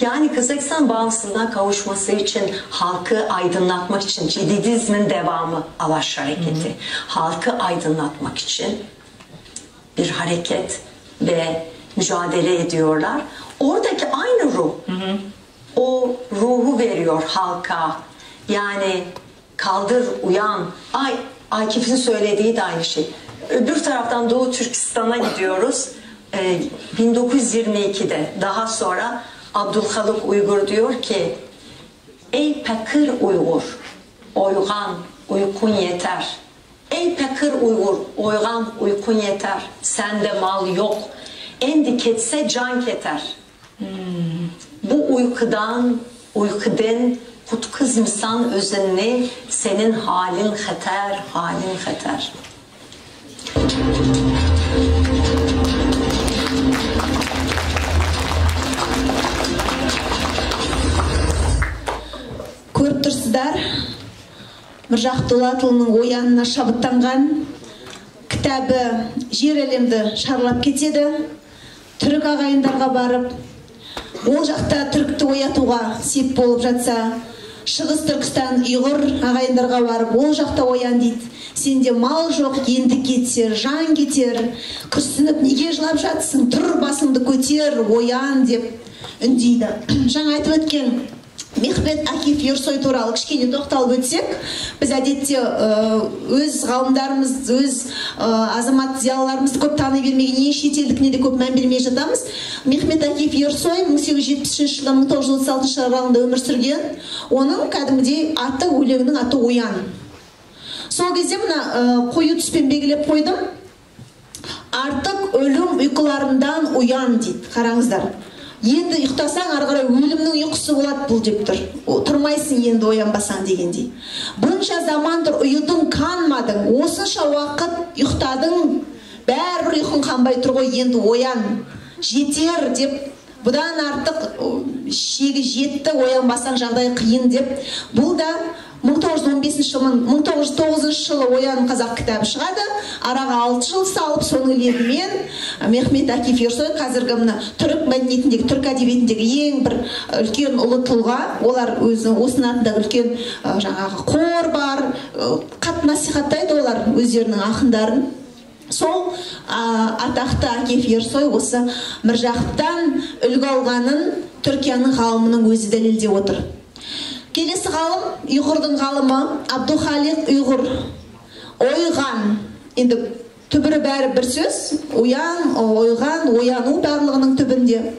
Yani Kazakistan bağımsızlığına kavuşması için, halkı aydınlatmak için, Cedidizmin devamı Alaş Hareketi, halkı aydınlatmak için bir hareket ve mücadele ediyorlar. Oradaki aynı ruh, o ruhu veriyor halka. Yani kaldır, uyan. Akif'in söylediği de aynı şey. Öbür taraftan Doğu Türkistan'a gidiyoruz. 1922'de daha sonra Abdülhalik Uygur diyor ki, ey pekir Uygur, oygan uykun yeter. Ey pekir Uygur, oygan uykun yeter. Sende mal yok. Endi ketse can keter. Bu uykudan kutkızmısan özünni, senin halin xeter, halin xeter. Көріп тұрсыздар, Міржақып Дулатұлының Оянына шабыттанған кітабы жер әлемді шарлап кетеді. Түрік ағайындарға барып, ол жақта түрікті оятуға сеп болып жатса, Шығыс Түркістан ұйғыр ағайындарға барып, ол жақта оян дейді. Сенде мал жоқ, енді кетер, жан кетер. Күрсініп, неге жылап жатсың? Тұр, басыңды көтер, оян деп үндейді. Жаңа айтып өткен Мехмет Акиф Ерсой туралы кішкене тоқталып өтсек, біз әдетте өз ғалымдарымыз, өз азамат зиялыларымызды көп тани бермеген, шетелдікіне де көп мән бермей жатамыз. Мехмет Акиф Ерсой 1870 жылы 1936 аралығында өмір сүрген. Оның кәдімгідей аты, өлеңінің аты Оян. Сол кезде мына қою түспен белгілеп қойдым. Артық өлім ұйқыларымдан оян дейді. Қараңыздар. Енді ұйықтасаң, ары қарай өлімнің ұйқысы болады бұл деп тұр. Тұрмайсың енді оянбасаң дегендей. Бұнша замандыр ұйыдың, қанмадың, осынша уақыт ұйықтадың, бәрібір ұйқың қанбай тұр ғой, енді оян. Жетер деп, бұдан артық шегі жетті, оянбасаң жағдай қиын деп. Бұл да 1909 жылы Оян қазақ кітабы шығады. Араға 6 жыл салып, соның лебімен Мехмет Акиф Ерсой қазіргі мына түрік мәдениетіндегі, түрік әдебиетіндегі ең бір үлкен ұлы тұлға. Олар осының атында үлкен жаңағы қор бар, қатты насихаттайды олар өздерінің ақындарын. Сол атақты Акиф Ерсой осы Міржақыптан үлгі алғанын Түркияның ғалымының өзі дәлелдеп отыр. Келесі ғалым, ұйғырдың ғалымы Абдухалик ұйғыр. Ойған, енді түбірі бәрі бір сөз, оян, ойған, ояну барлығының түбінде.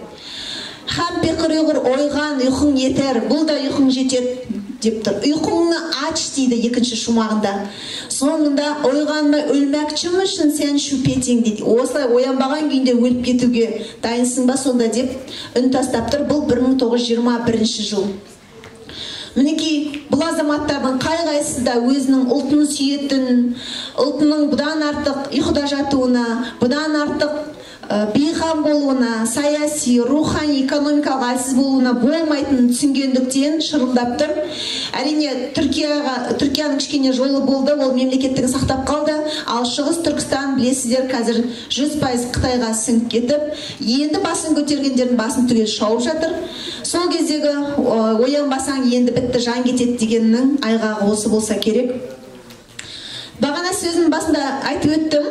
Хам пекір ұйғыр, ойған, ұйқың етер, бұл да ұйқың жетеді деп тұр. Ұйқыңны ач дейді екінші шумағында. Соңында ойғанмай өлмәкшім үшін сен шүпетең дейді. Осылай оянбаған күйінде өліп кетуге дайынсың ба сонда деп үн тастап тұр. Бұл 1921 жыл. Мінекей, бұл азаматтардың қай-қайсысы да өзінің ұлтын сүйетін, ұлтының бұдан артық ұйқыда жатуына, бұдан артық бейқам болуына, саяси, рухани, экономикалық әлсіз болуына болмайтынын түсінгендіктен шырылдап тұр. Әрине, Түркияның кішкене жолы болды, ол мемлекеттігін сақтап қалды. Ал Шығыс Түркістан, білесіздер, қазір 100% Қытайға сіңіп кетіп, енді басын көтергендердің басын түгел шауып жатыр. Сол кездегі оянбасаң енді бітті жан кетеді дегеннің айғағы осы болса керек. Бағана сөздің басында айтып өттім,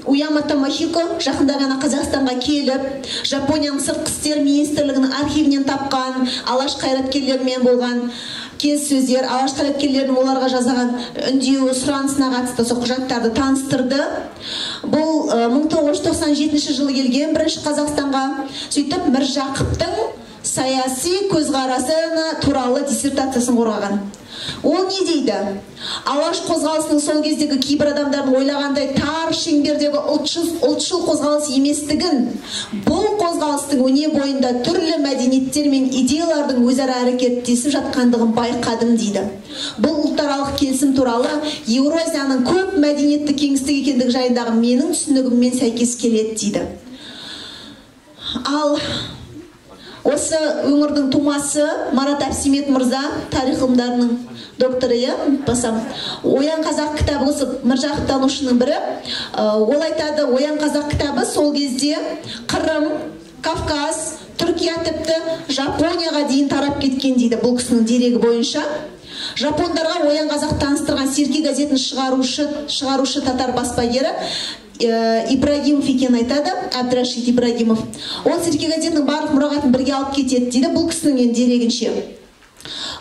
Уяма Томохико жақында ғана Қазақстанға келіп, Жапонияның сыртқы істер министрлігінің архивінен тапқан, алаш қайраткерлерімен болған келіссөздер, алаш қайраткерлерінің оларға жазған үндеуі, сұранысына қатысты сол құжаттарды таныстырды. Бұл 1997 жылы келген бірінші Қазақстанға, сөйтіп Міржақыптың саяси көзқарасы туралы диссертациясын қорғаған. Ол не дейді? Алаш қозғалысының сол кездегі кейбір адамдардың ойлағандай тар шеңбердегі ұлтшыл қозғалыс еместігін, бұл қозғалыстың өне бойында түрлі мәдениеттер мен идеялардың өзара әрекеттесіп жатқандығын байқадым дейді. Бұл ұлтаралық келісім туралы Еуразияның көп мәдениетті кеңістік екендігі жайындағы менің түсінігіммен сәйкес келеді дейді. Ал осы өңірдің тумасы Марат Әбсемет мырза, тарих ғылымдарының докторы, Оян қазақ кітабы, осы міржақыптанушының бірі, ол айтады, Оян қазақ кітабы сол кезде Қырым, Кавказ, Түркия, тіпті Жапонияға дейін тарап кеткен дейді бұл кісінің дерегі бойынша. Жапондарға Оян қазақ таныстырған Серке газетін шығарушы татар баспагері Ибрагимов екен айтады, Абдрашид Ибрагимов. Ол Серке газетінің барлық мұрағатын бірге алып кетеді дейді бұл кісінің дерегінше.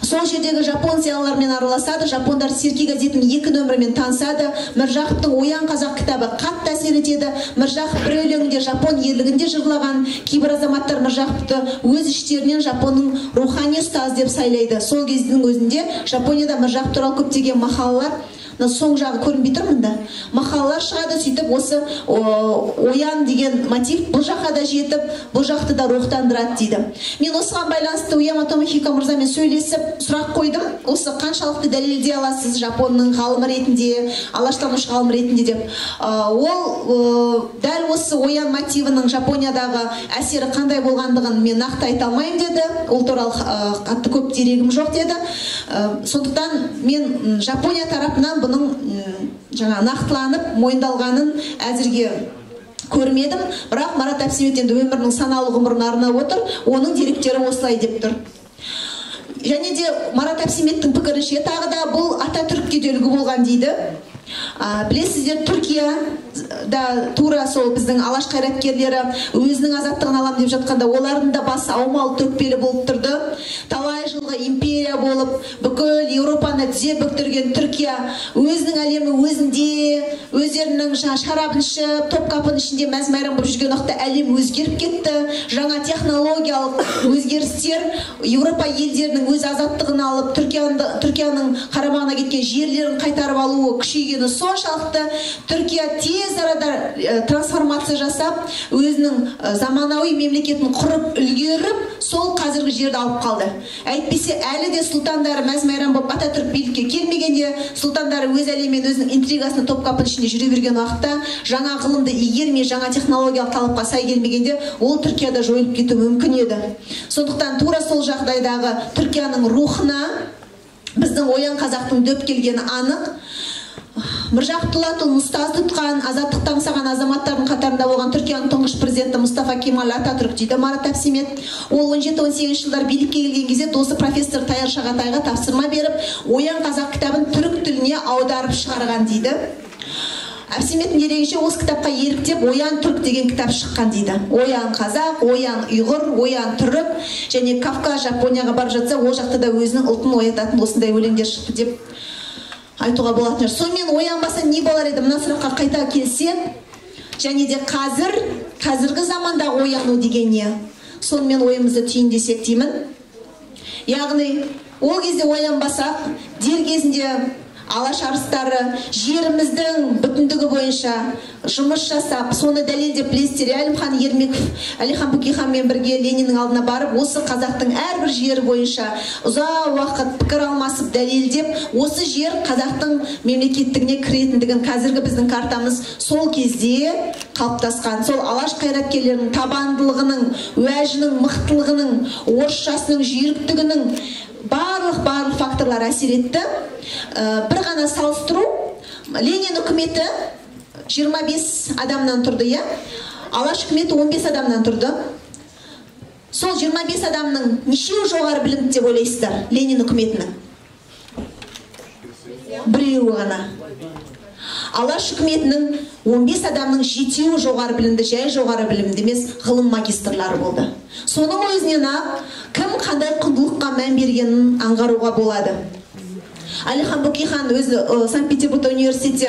Сол жердегі жапон зиялылармен араласады, жапондар Серке газетінің 2 нөмірімен танысады. Міржақыптың Оян қазақ кітабы қатты әсер етеді. Міржақып бір өлеңінде жапон ерлігінде жырлаған, кейбір азаматтар Міржақыпты өз іштерінен жапонның рухани ұстазы деп сайлайды. Сол кездің өзінде Жапонияда Міржақып туралы көптеген мақалалар, соң жағы көрінбей тұрмында, мақалалар шығады, сөйтіп осы оян деген мотив бұл жаққа да жетіп, бұл жақты да рухтандырады дейді. Мен осыған байланысты Уяма Томохико мырзамен сөйлесіп сұрақ қойдым, осы қаншалықты дәлелдей аласыз Жапонның ғалымы ретінде, алаштанушы ғалым ретінде деп. Ол дәл осы оян мотивінің Жапониядағы әсері қандай болғандығын мен нақты айта алмаймын деді, ол туралы қатты көп дерегім жоқ деді. Сондықтан мен Жапония тарапынан бұның нақтыланып мойындалғанын әзірге көрмедім, бірақ Марат Әбсемет енді өмірінің саналы ғұмырын арнап отыр, оның деректері осылай деп тұр. Және де Марат Әбсеметтің пікірінше тағы да бұл Ататүрікке де үлгі болған дейді. Білесіздер, Түркия да тура сол біздің алаш қайраткерлері өзінің азаттығын алам деп жатқанда олардың да басы аумалы төкпелі болып тұрды. Талай жылғы империя жайылып, бүкіл Еуропаны тізе бүктірген Түркия өзінің әлемі өзінде, өздерінің шарабын ішіп, топкапын ішінде мәз-майрам болып жүрген уақытта әлем өзгеріп кетті. Жаңа технологиялық өзгерістер Еуропа елдерінің өз азаттығын алып, Түркияның қарамағына кеткен жерлерін қайтарып алуы күшейгені соншалықты Түркия тез арада трансформация жасап, өзінің заманауи мемлекетін құрып үлгеріп, сол қазіргі жерді алып қалды. Әйтпесе әлі де сұлтандары мәз-майрам болып Ататүрік билікке келмегенде, сұлтандары өз әлеммен өзінің интригасына топкапын ішінде жүре берген уақытта, жаңа ғылымды игермей, жаңа технологиялық талапқа сай келмегенде, ол Түркияда жойылып кетуі мүмкін еді. Сондықтан тура сол жағдайдағы Түркияның рухына біздің оян қазақтың дөп келгені анық. Міржа Абдуллатұлын ұстаз тұтқан, азаттықты аңсаған азаматтардың қатарында болған Түркияның тұңғыш президенті Мұстафа Кемал Ататүрік дейді Марат Әбсемет. Ол 17-18 жылдар билікке келген кезде досы профессор Тайыр Шағатайға тапсырма беріп, оян қазақ кітабын түрік тіліне аударып шығарған дейді. Әбсеметтің дерегінше осы кітапқа еліктеп оян түрік деген кітап шыққан дейді. Оян қазақ, оян ұйғыр, оян түрік және Кавказ, Жапонияға барып жатса, ол жақта да өзінің ұлтын оятатын осындай өлеңдер шықты деп айтуға болатын. Сонымен оянбаса не болар еді? Мына сұраққа қайта келсек, және де қазіргі заманда ояну деген не? Сонымен ойымызды түйіндесек деймін. Яғни, ол кезде оянбасақ, дер кезінде алаш арыстары жеріміздің бүтіндігі бойынша жұмыс жасап, соны дәлелдеп білесіздер. Әлімхан Ермеков, Әлихан Бөкейханмен бірге Лениннің алдына барып, осы қазақтың әрбір жері бойынша ұзақ уақыт пікір алмасып дәлелдеп, осы жер қазақтың мемлекеттігіне кіретіндігін, қазіргі біздің картамыз сол кезде қалыптасқан. Сол алаш қайраткерлерінің табандылығының, уәжінің мықтылығының, орысшасының жүйріктігінің барлық факторлар әсер етті. Бір ғана салыстыру, Ленин үкіметі 25 адамнан тұрды, алаш үкіметі 15 адамнан тұрды. Сол 25 адамның нешеуі жоғары білімді деп ойлайсыздар Ленин үкіметінің? Біреуі ғана. Алаш үкіметінің 15 адамның 7-еуі жоғары білімді, жай жоғары білімді емес, ғылым магистрлары болды. Соның өзінен кім қандай құндылыққа мән бергенін аңғаруға болады. Әлихан Бөкейхан өзі Санкт-Петербургта университетте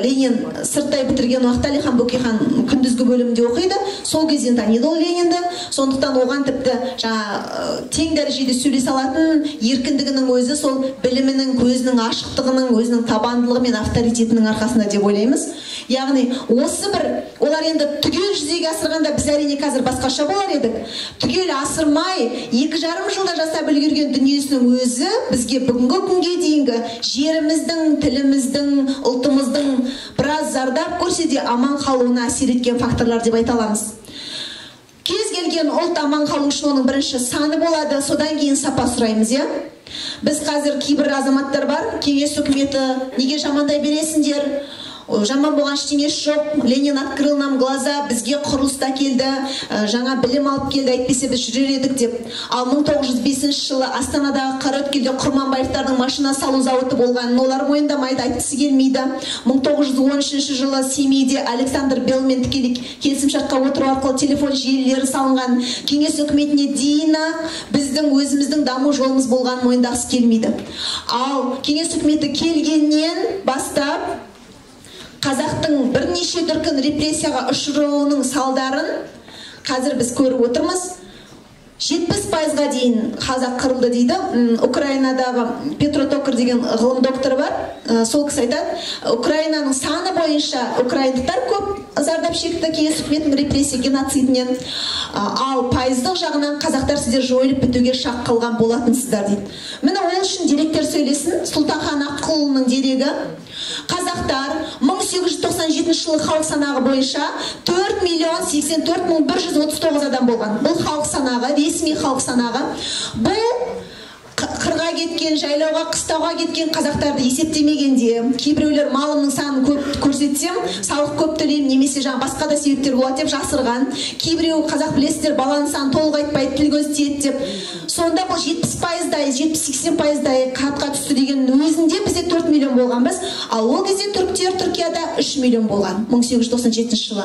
Ленин сырттай бітірген уақытта Әлихан Бөкейхан күндізгі бөлімде оқиды. Сол кезден таниды ол Ленинді. Сондықтан оған тіпті тең дәрежеде сөйлесе алатын еркіндігінің өзі сол білімінің, көзінің ашықтығының, өзінің табандылығы мен авторитетінің арқасында деп ойлаймыз. Яғни осы бір, олар енді түгел жүзеге асырғанда біз әрине қазір басқаша болар едік. Түгел асырмай 2,5 жылда жасап үлгерген дүниесінің өзі бізге бүгінгі күнге дейінгі жеріміздің, тіліміздің, ұлтымыздың біраз зардап көрсе де аман қалуына әсер еткен факторлар деп айта аламыз. Кез келген ұлт аман қалу үшін оның бірінші саны болады, содан кейін сапа сұраймыз, Біз қазір кейбір азаматтар бар, кеңес үкіметі неге жамандай бересіңдер? Жаман болған ештеңесі жоқ. Ленин открыл нам глаза, бізге құрылыста келді, жаңа білім алып келді, әйтпесе біз жүрер едік деп. Ал 1905 жылы Астанадағы Қараөткелде Құрманбаевтардың машина салу зауыты болғанын олар мойындамайды, айтқысы келмейді. 1913 жылы Семейде Александр Беллмен тікелей келісімшартқа отыру арқылы телефон желілері салынған. Кеңес үкіметіне дейін біздің өзіміздің даму жолымыз болғанын мойындағысы келмейді. Ал кеңес үкіметі келгеннен бастап қазақтың бірнеше дүркін репрессияға ұшырауының салдарын қазір біз көріп отырмыз. 70%-ға дейін қазақ қырылды дейді. Украинадағы Петро Токар деген ғылым докторы бар. Сол кісі айтады, Украинаның саны бойынша украиндықтар көп зардап шекті кеңес үкіметінің репрессия геноцидінен. Ал пайыздық жағынан қазақтар сіздер жойылып бітуге шақ қалған болатынсыздар дейді. Міне ол үшін деректер сөйлесін. Сұлтанхан Аққұлының дерегі. Қазақтар 1897 жылы халық санағы бойынша 4,84,139 адам болған. Бұл халық санағы, ресми халық санағы. Бұл қырға кеткен, жайлауға, қыстауға кеткен қазақтарды есептемегенде, кейбіреулер малымның санын көп көрсетсем, салық көп төлеймін, немесе басқа да себептер болады деп жасырған. Кейбіреу қазақ білесіздер, баланың санын толық айтпайды, тіл көз тиеді деп. Сонда бұл 70%-дай, 70-80%-дай қатқа түсті деген өзінде біз кезде 4 миллион болғанбыз, ал ол кезде түріктер Түркияда 3 миллион болған 1897 жылы.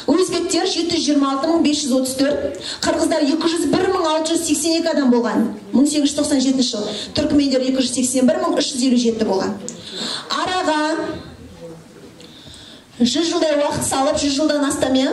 Өзбектер 726.534, қырғыздар 201.682 адам болған 1897 жыл. Түркмендер 281.357 болған. Араға 100 жылдай уақыт салып, 100 жылдан астамы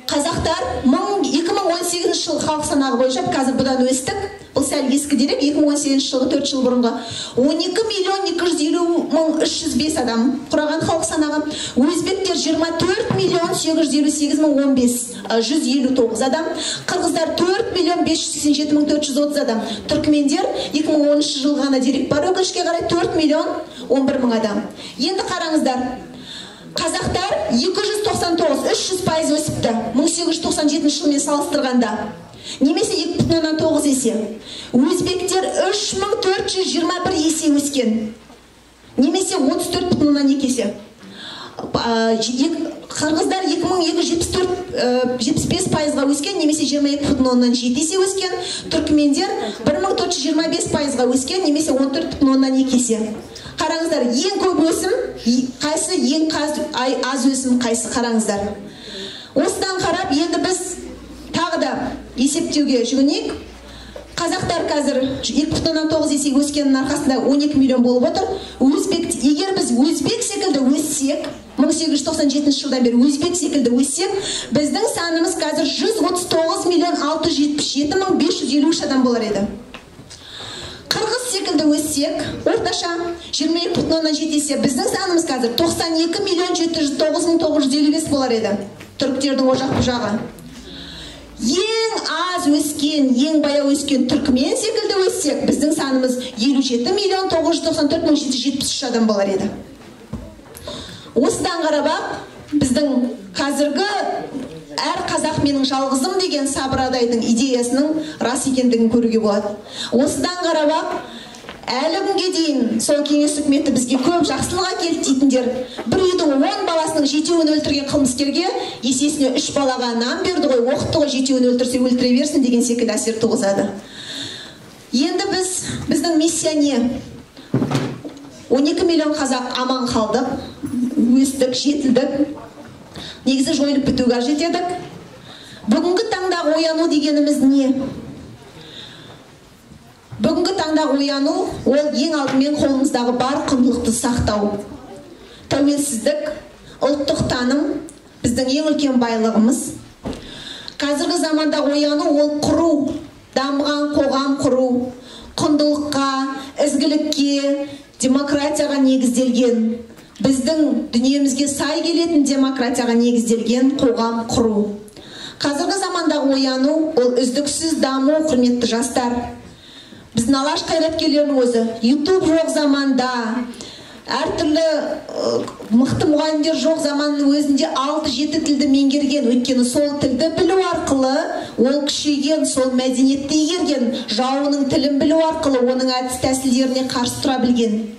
қазақтар 2018 жыл халық санағы бойынша, қазір бұдан өстік, бұл сәл ескі дерек, 2018 жылғы 4 жыл бұрынғы 12.250.305 адам құраған халық санағы. Өзбектер 24.858.159 адам, қырғыздар 4.587.430 адам, түркмендер 2013 жылғы ғана дерек бар, өкінішке қарай 4.011.000 адам. Енді қараңыздар, қазақтар 299, 300% өсіпті 1897 жылмен салыстырғанда, немесе 2,9 есе. Өзбектер 3421 есе өскен, немесе 34,2 есе. Қырғыздар 2275%-ға өскен, немесе 22,7 есе өскен. Түркмендер 1425%-ға өскен, немесе 14,2 есе. Қараңыздар, ең көп өсім қайсы, ең аз өсім қайсы, қараңыздар. Осыдан қарап, енді біз тағы да есептеуге жүгінейік. Қазақтар қазір 2,9 есе өскеннің арқасында 12 миллион болып отыр. Егер біз өзбек секілді өссек, 1897 жылдан бері өзбек секілді өссек, біздің санымыз қазір 139.677.553 адам болар еді. Қырғыз секілді өссек, орташа 22,7 есе, біздің санымыз қазір 92.709.955 болар еді. Түріктердің ожақ бұжағы. Ең аз өскен, ең баяу өскен түркмен секілді өссек, біздің санымыз 57.994.773 адам болар еді. Осыдан қарабақ, біздің қазіргі әр қазақ менің жалғызым деген Сабыр Адайдың идеясының рас екендігін көруге болады. Осыдан қарабақ, әлі күнге дейін сол кеңес үкіметі бізге көп жақсылық әкелді дейтіндер, бір үйдің 10 баласының 7-еуін өлтірген қылмыскерге есесіне 3 балаға нан берді ғой, оқытты ғой, 7-еуін өлтірсе өлтіре берсін деген секілді әсер туғызады. Енді біздің миссия не? 12 миллион қазақ аман қалдық, өстік, жетілдік, негізі жойылып бітуге жетедік. Бүгінгі таңдағы ояну дегеніміз не? Бүгінгі таңдағы ояну, ол ең алдымен қолымыздағы бар құндылықты сақтау. Тәуелсіздік, ұлттық таным, біздің ең үлкен байлығымыз. Қазіргі заманда ояну, ол құру, дамыған қоғам құру, құндылыққа, ізгілікке, демократияға негізделген, біздің дүниемізге сай келетін демократияға негізделген қоғам құру. Қазіргі замандағы ояну, ол үздіксіз даму, құрметті жастар. Біздің алаш қайраткерлерінің өзі YouTube жоқ заманда, әртүрлі мықты мұғалімдер жоқ заманның өзінде 6-7 тілді меңгерген. Өйткені сол тілді білу арқылы ол күшейген, сол мәдениетті игерген, жауының тілін білу арқылы оның әдіс тәсілдеріне қарсы тұра білген.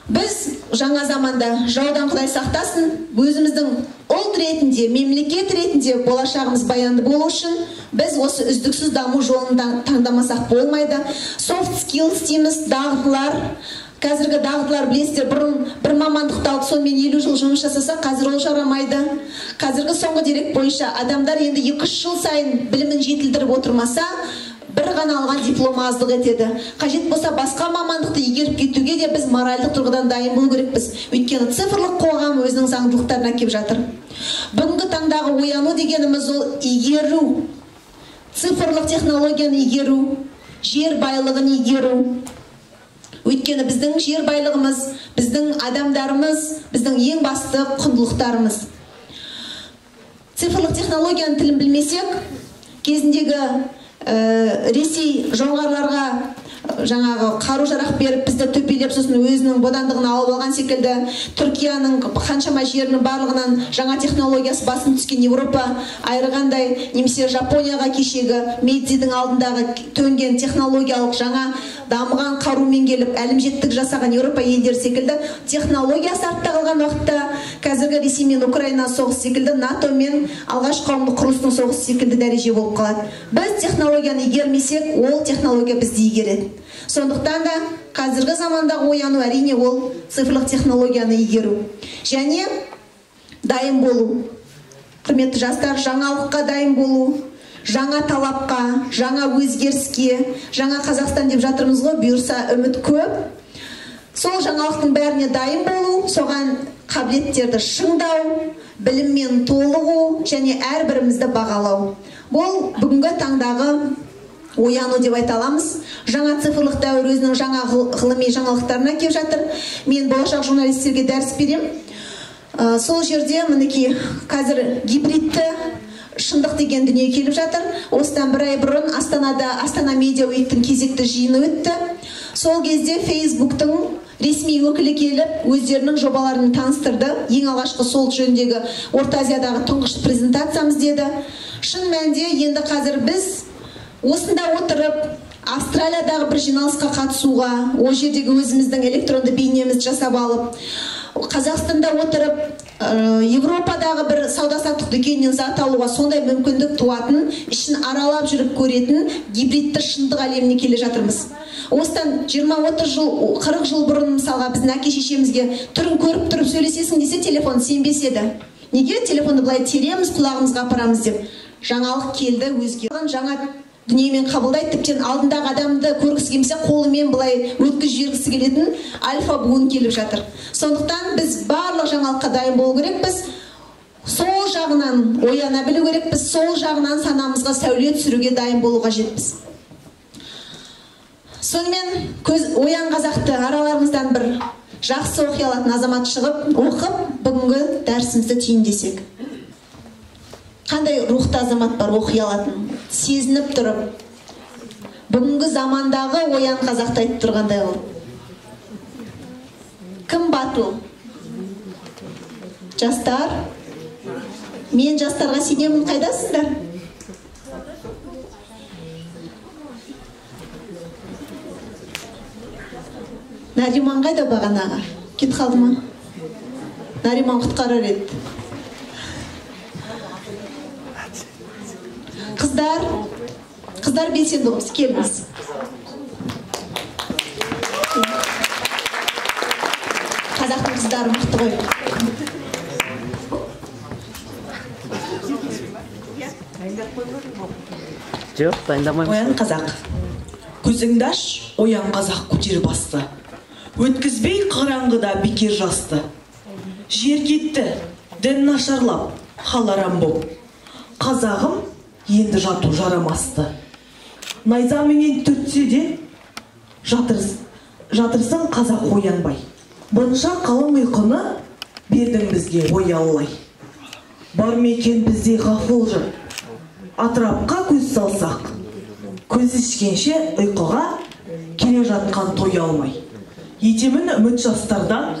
Біз жаңа заманда жаудан Құдай сақтасын, өзіміздің ұлт ретінде, мемлекет ретінде болашағымыз баянды болу үшін біз осы үздіксіз даму жолын таңдамасақ болмайды. Soft skills дейміз, дағдылар. Қазіргі дағдылар білесіздер, бұрын бір мамандықты алып сонымен 50 жыл жұмыс жасаса, қазір ол жарамайды. Қазіргі соңғы дерек бойынша адамдар енді 2 жыл сайын білімін жетілдіріп отырмаса, бір ғана алған диплом аздық етеді. Қажет болса басқа мамандықты игеріп кетуге де біз моральдық тұрғыдан дайын болу керекпіз. Өйткені цифрлық қоғам өзінің заңдылықтарына кеп жатыр. Бүгінгі таңдағы ояну дегеніміз ол игеру, цифрлық технологияны игеру, жер байлығын игеру. Өйткені біздің жер байлығымыз, біздің адамдарымыз, біздің ең басты құндылықтарымыз. Цифрлық технологияның тілін білмесек, кезіндегі Ресей жоңғарларға жаңағы қару-жарақ беріп бізді төпелеп, сосын өзінің бодандығын алып алған секілді, Түркияның қаншама жерінің барлығынан жаңа технологиясы басым түскен Европа айырғандай, немесе Жапонияға кешегі Мейдзидің алдындағы төнген технологиялық жаңа дамыған қарумен келіп әлімжеттік жасаған Европа елдері секілді технологиясы артта қалған уақытта қазіргі Ресей мен Украина соғысы секілді, НАТО мен алғаш қауымдық құрылыстың соғысы секілді дәреже болып қалады. Біз технологияны игермесек, ол технология бізді игереді. Сондықтан да қазіргі замандағы ояну әрине ол цифрлық технологияны игеру және дайын болу. Құрметті жастар, жаңалыққа дайын болу, жаңа талапқа, жаңа өзгеріске, жаңа Қазақстан деп жатырмыз ғой, бұйырса үміт көп. Сол жаңалықтың бәріне дайын болу, соған қабілеттерді шыңдау, біліммен толығу және әрбірімізді бағалау. Бұл бүгінгі таңдағы ояну деп айта аламыз. Жаңа цифрлық дәуір өзінің жаңа ғылыми жаңалықтарына келіп жатыр. Мен болашақ журналистерге дәріс берем. Сол жерде мінекей қазір гибридті шындық деген дүние келіп жатыр. Осыдан бір ай бұрын Астанада Астана Медиа Уиктің кезекті жиыны өтті. Сол кезде Фейсбуктың ресми өкілі келіп, өздерінің жобаларын таныстырды. Ең алғашқы сол жөніндегі Орта Азиядағы тұңғыш презентациямыз деді. Шын мәнінде енді қазір біз осында отырып, Австралиядағы бір жиналысқа қатысуға, о жердегі өзіміздің электронды бейнемізді жасап алып, Қазақстанда отырып, Европадағы бір сауда-саттық дүкеннен зат алуға сондай мүмкіндік туатын, ішін аралап жүріп көретін гибридті шындық әлеміне келе жатырмыз. Осыдан 20-30 жыл, 40 жыл бұрын мысалға біздің әке-шешемізге түрін көріп тұрып сөйлесесің десе, телефон сенбес еді. Неге? Телефонды былай тереміз, құлағымызға апарамыз деп. Жаңалық келді, өзге жаңа дүниемен қабылдайды, тіптен алдындағы адамды көргісі келмесе қолымен былай өткізіп жібергісі келетін альфа буын келіп жатыр. Сондықтан біз барлық жаңалыққа дайын болу керекпіз. Сол жағынан ояна білу керекпіз, сол жағынан санамызға сәуле түсіруге дайын болу қажетпіз. Сонымен оян қазақты араларымыздан бір жақсы оқи алатын азамат шығып, оқып, бүгінгі дәрісімізді түйіндесек. Қандай рухты азамат бар оқи алатын, сезініп тұрып, бүгінгі замандағы оян қазақты айтып тұрғандай ол. Кім батыл? Жастар? Мен жастарға сенемін, қайдасыңдар? Нариман қайда бағанаға? Кет қалды ма? Нариман құтқарар еді. Қыздар белсенді болыңыз, келіңіз. Қазақтың қыздары мықты ғой. Жоқ, дайындамаймын. Оян қазақ. Көзіңді аш, оян қазақ көтер басты. Өткізбей қараңғыда бекер жасты. Жер кетті, дін нашарлап, хал арам боп. Қазағым енді жату жарамасты. Найзаменен түртсе де жатырсың қазақ оянбай. Бұнша қалың ұйқыны бердің бізге ой аллай. Бар мекен бізде ғафыл жыр, атырапқа көз салсақ, көз ішкенше ұйқыға келе жатқан той алмай. Етемін үміт жастардан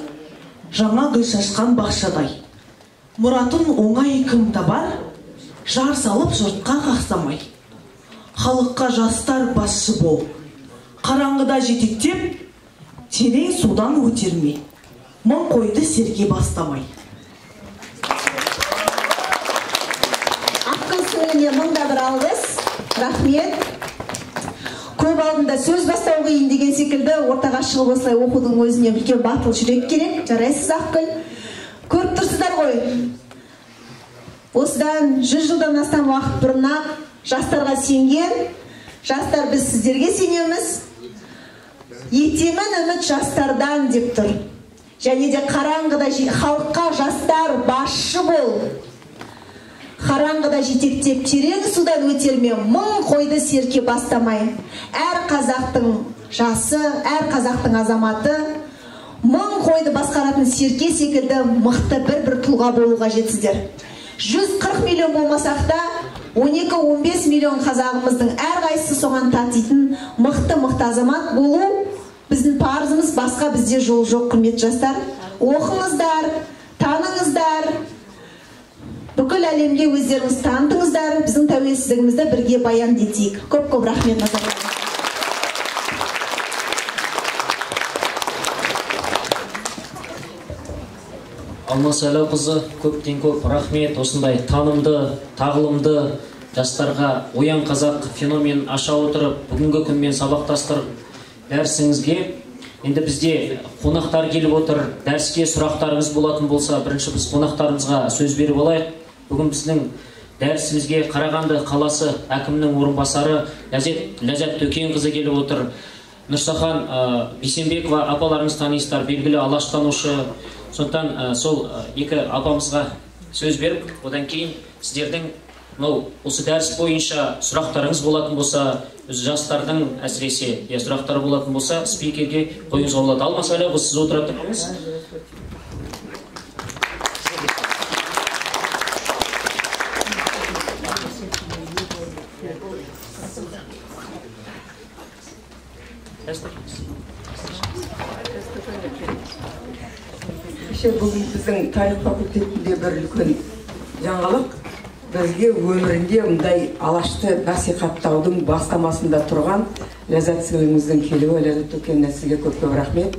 жаңа гүл шашқан бақшадай. Мұратын оңай кім табар, жар салып жұртқа қақсамай. Халыққа жастар басшы бол, қараңғыда жетектеп, терең судан өтерме, мың қойды серге бастамай. Аққыл сөйліне мыңда бір алғыс, рахмет. Көп алдында сөз бастау қиын деген секілді ортаға шығып осылай оқудың өзіне үлкен батыл жүрек керек. Жарайсыз Аққыл. Көріп тұрсыздар ғой. Осыдан 100 жылдан астам уақыт бұрыннан жастарға сенген, жастар біз сіздерге сенеміз. Етемін үміт жастардан деп тұр. Және де қараңғыда халыққа жастар басшы бол. Қараңғыда жетектеп терең судан өтерме, мың қойды серке бастамай. Әр қазақтың жасы, әр қазақтың азаматы мың қойды басқаратын серке секілді мықты бір тұлға болуға жетсіздер. 140 миллион болмасақ та 12-15 миллион қазағымыздың әр қайсысы соған татитын мықты азамат болу біздің парызымыз, басқа бізде жол жоқ. Құрметті жастар, оқыңыздар, таныңыздар, бүкіл әлемге өздеріңіз танытыңыздар, біздің тәуелсіздігімізді бірге баян етейік. Көп рахмет. Алмас Айлауқызы, көптен көп рахмет. Осындай танымды, тағылымды жастарға оян қазақ феноменін аша отырып, бүгінгі күнмен сабақтастырып дәрісіңізге. Енді бізде қонақтар келіп отыр. Дәріске сұрақтарыңыз болатын болса, бірінші біз қонақтарымызға сөз беріп алайық. Бүгін біздің дәрісімізге Қарағанды қаласы әкімінің орынбасары Ләззат Төкенқызы келіп отыр. Нұрсахан Бейсенбекова апаларыңыз танисыздар, белгілі алаштанушы. Сондықтан сол екі апамызға сөз беріп, одан кейін сіздердің осы дәріс бойынша сұрақтарыңыз болатын болса, жастардың әсіресе сұрақтары болатын болса, спикерге қойыңызға болады. Алмас Әлиқызы, сіз отыра тұрыңыз. Бүгін біздің тарих факультетінде бір үлкен жаңалық. Бізге өмірінде мұндай алашты насихаттаудың бастамасында тұрған Ләззат сіңліміздің келуі, Ләззат Төкеніне сізге көп-көп рахмет.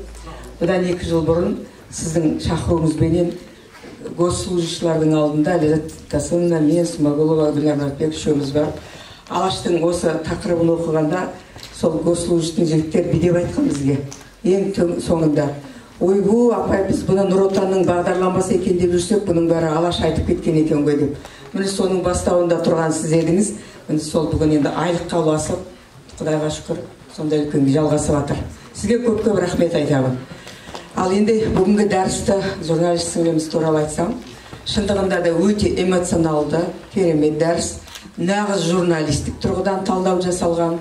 Бұдан 2 жыл бұрын сіздің шақыруыңызбенен госслужащийлардың алдында Ләззат Тасымовна, мен, Смағұлова, Гүлнар үшеуміз бар. Алаштың осы тақырыбын оқығанда сол госслужащийлардың жігіттер бедеп айтқан бізге. Ең соңында: ойбу, апай, біз бұны Нұр Отанның бағдарламасы екен деп жүрсек, бұның бәрі алаш айтып кеткен екен ғой деп. Міне соның бастауында тұрған сіз едіңіз. Міне сол бүгін енді айлыққа ұласып, Құдайға шүкір, сондай үлкенге жалғасып жатыр. Сізге көп-көп рахмет айтамын. Ал енді бүгінгі дәрісті журналист сіңліміз туралы айтсам, шындығында да өте эмоционалды, керемет дәріс. Нағыз журналистік тұрғыдан талдау жасалған,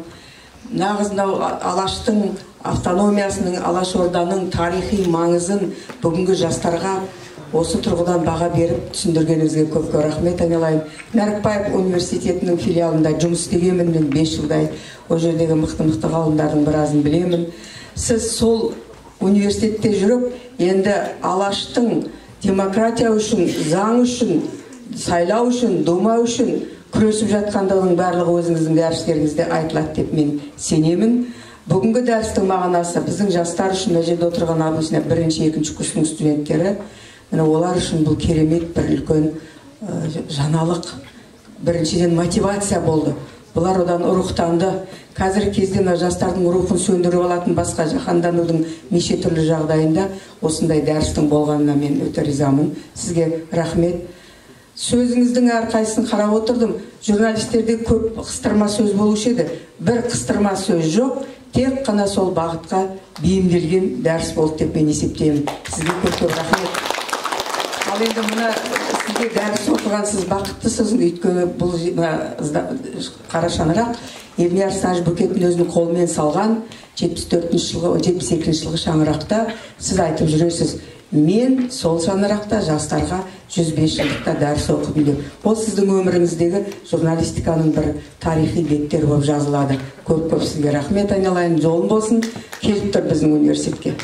нағыз алаштың автономиясының, Алашорданың тарихи маңызын бүгінгі жастарға осы тұрғыдан баға беріп түсіндіргеніңізге көп-көп рахмет айналайын. Нәрікбаев университетінің филиалында жұмыс істегенмін, мен 5 жылдай. Ол жердегі мықты-мықты ғалымдардың біразын білемін. Сіз сол университетте жүріп, енді алаштың демократия үшін, заң үшін, сайлау үшін, дума үшін күресіп жатқандығының барлығы өзіңіздің дәрістеріңізде айтылады деп мен сенемін. Бүгінгі дәрістің мағынасы біздің жастар үшін, мына жерде отырған обычно 1-2 курстың студенттері, олар үшін бұл керемет бір үлкен жаңалық, біріншіден мотивация болды. Бұлар одан рухтанды. Қазіргі кезде жастардың рухын сөндіріп алатын басқа жаһанданудың неше түрлі жағдайында осындай дәрістің болғанына мен өте ризамын. Сізге рахмет. Сөзіңіздің әрқайсысын қарап отырдым. Журналистерде көп қыстырма сөз болушы еді. Бір қыстырма сөз жоқ, тек қана сол бағытқа бейімделген дәріс болды деп мен есептеймін. Сізге көп-көп рахмет. Ал енді мына сізге дәріс оқыған сіз бақыттысыз, өйткені бұл қара шаңырақ Ернияр Тажбуркеттің өзінің қолымен салған 72 жылғы шаңырақта сіз айтып жүресіз: мен сол шаңырақта жастарға 105 жылдықта дәріс оқыдым деп. Ол сіздің өміріңіздегі журналистиканың бір тарихи беттері болып жазылады. Көп-көп сізге рахмет айналайын, жолың болсын. Келіп тұр біздің университетке.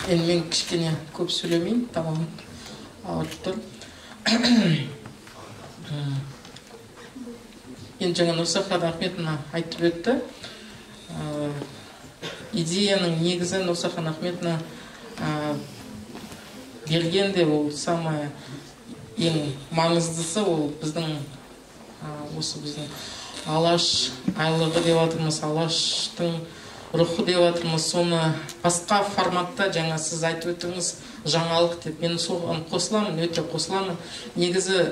Енді мен кішкене көп сөйлемеймін, тамам ауырып тұр. Енді жаңа Нұрсахан Ахметовна айтып өтті. Идеяның негізі Нұрсахан Ахметовна бергенде ол самая ең маңыздысы, ол біздің осы біздің алаш айлығы деп жатырмыз, алаштың рухы деп жатырмыз. Соны басқа форматта жаңа сіз айтып өттіңіз, жаңалық деп. Мен соған қосыламын, өте қосыламын. Негізі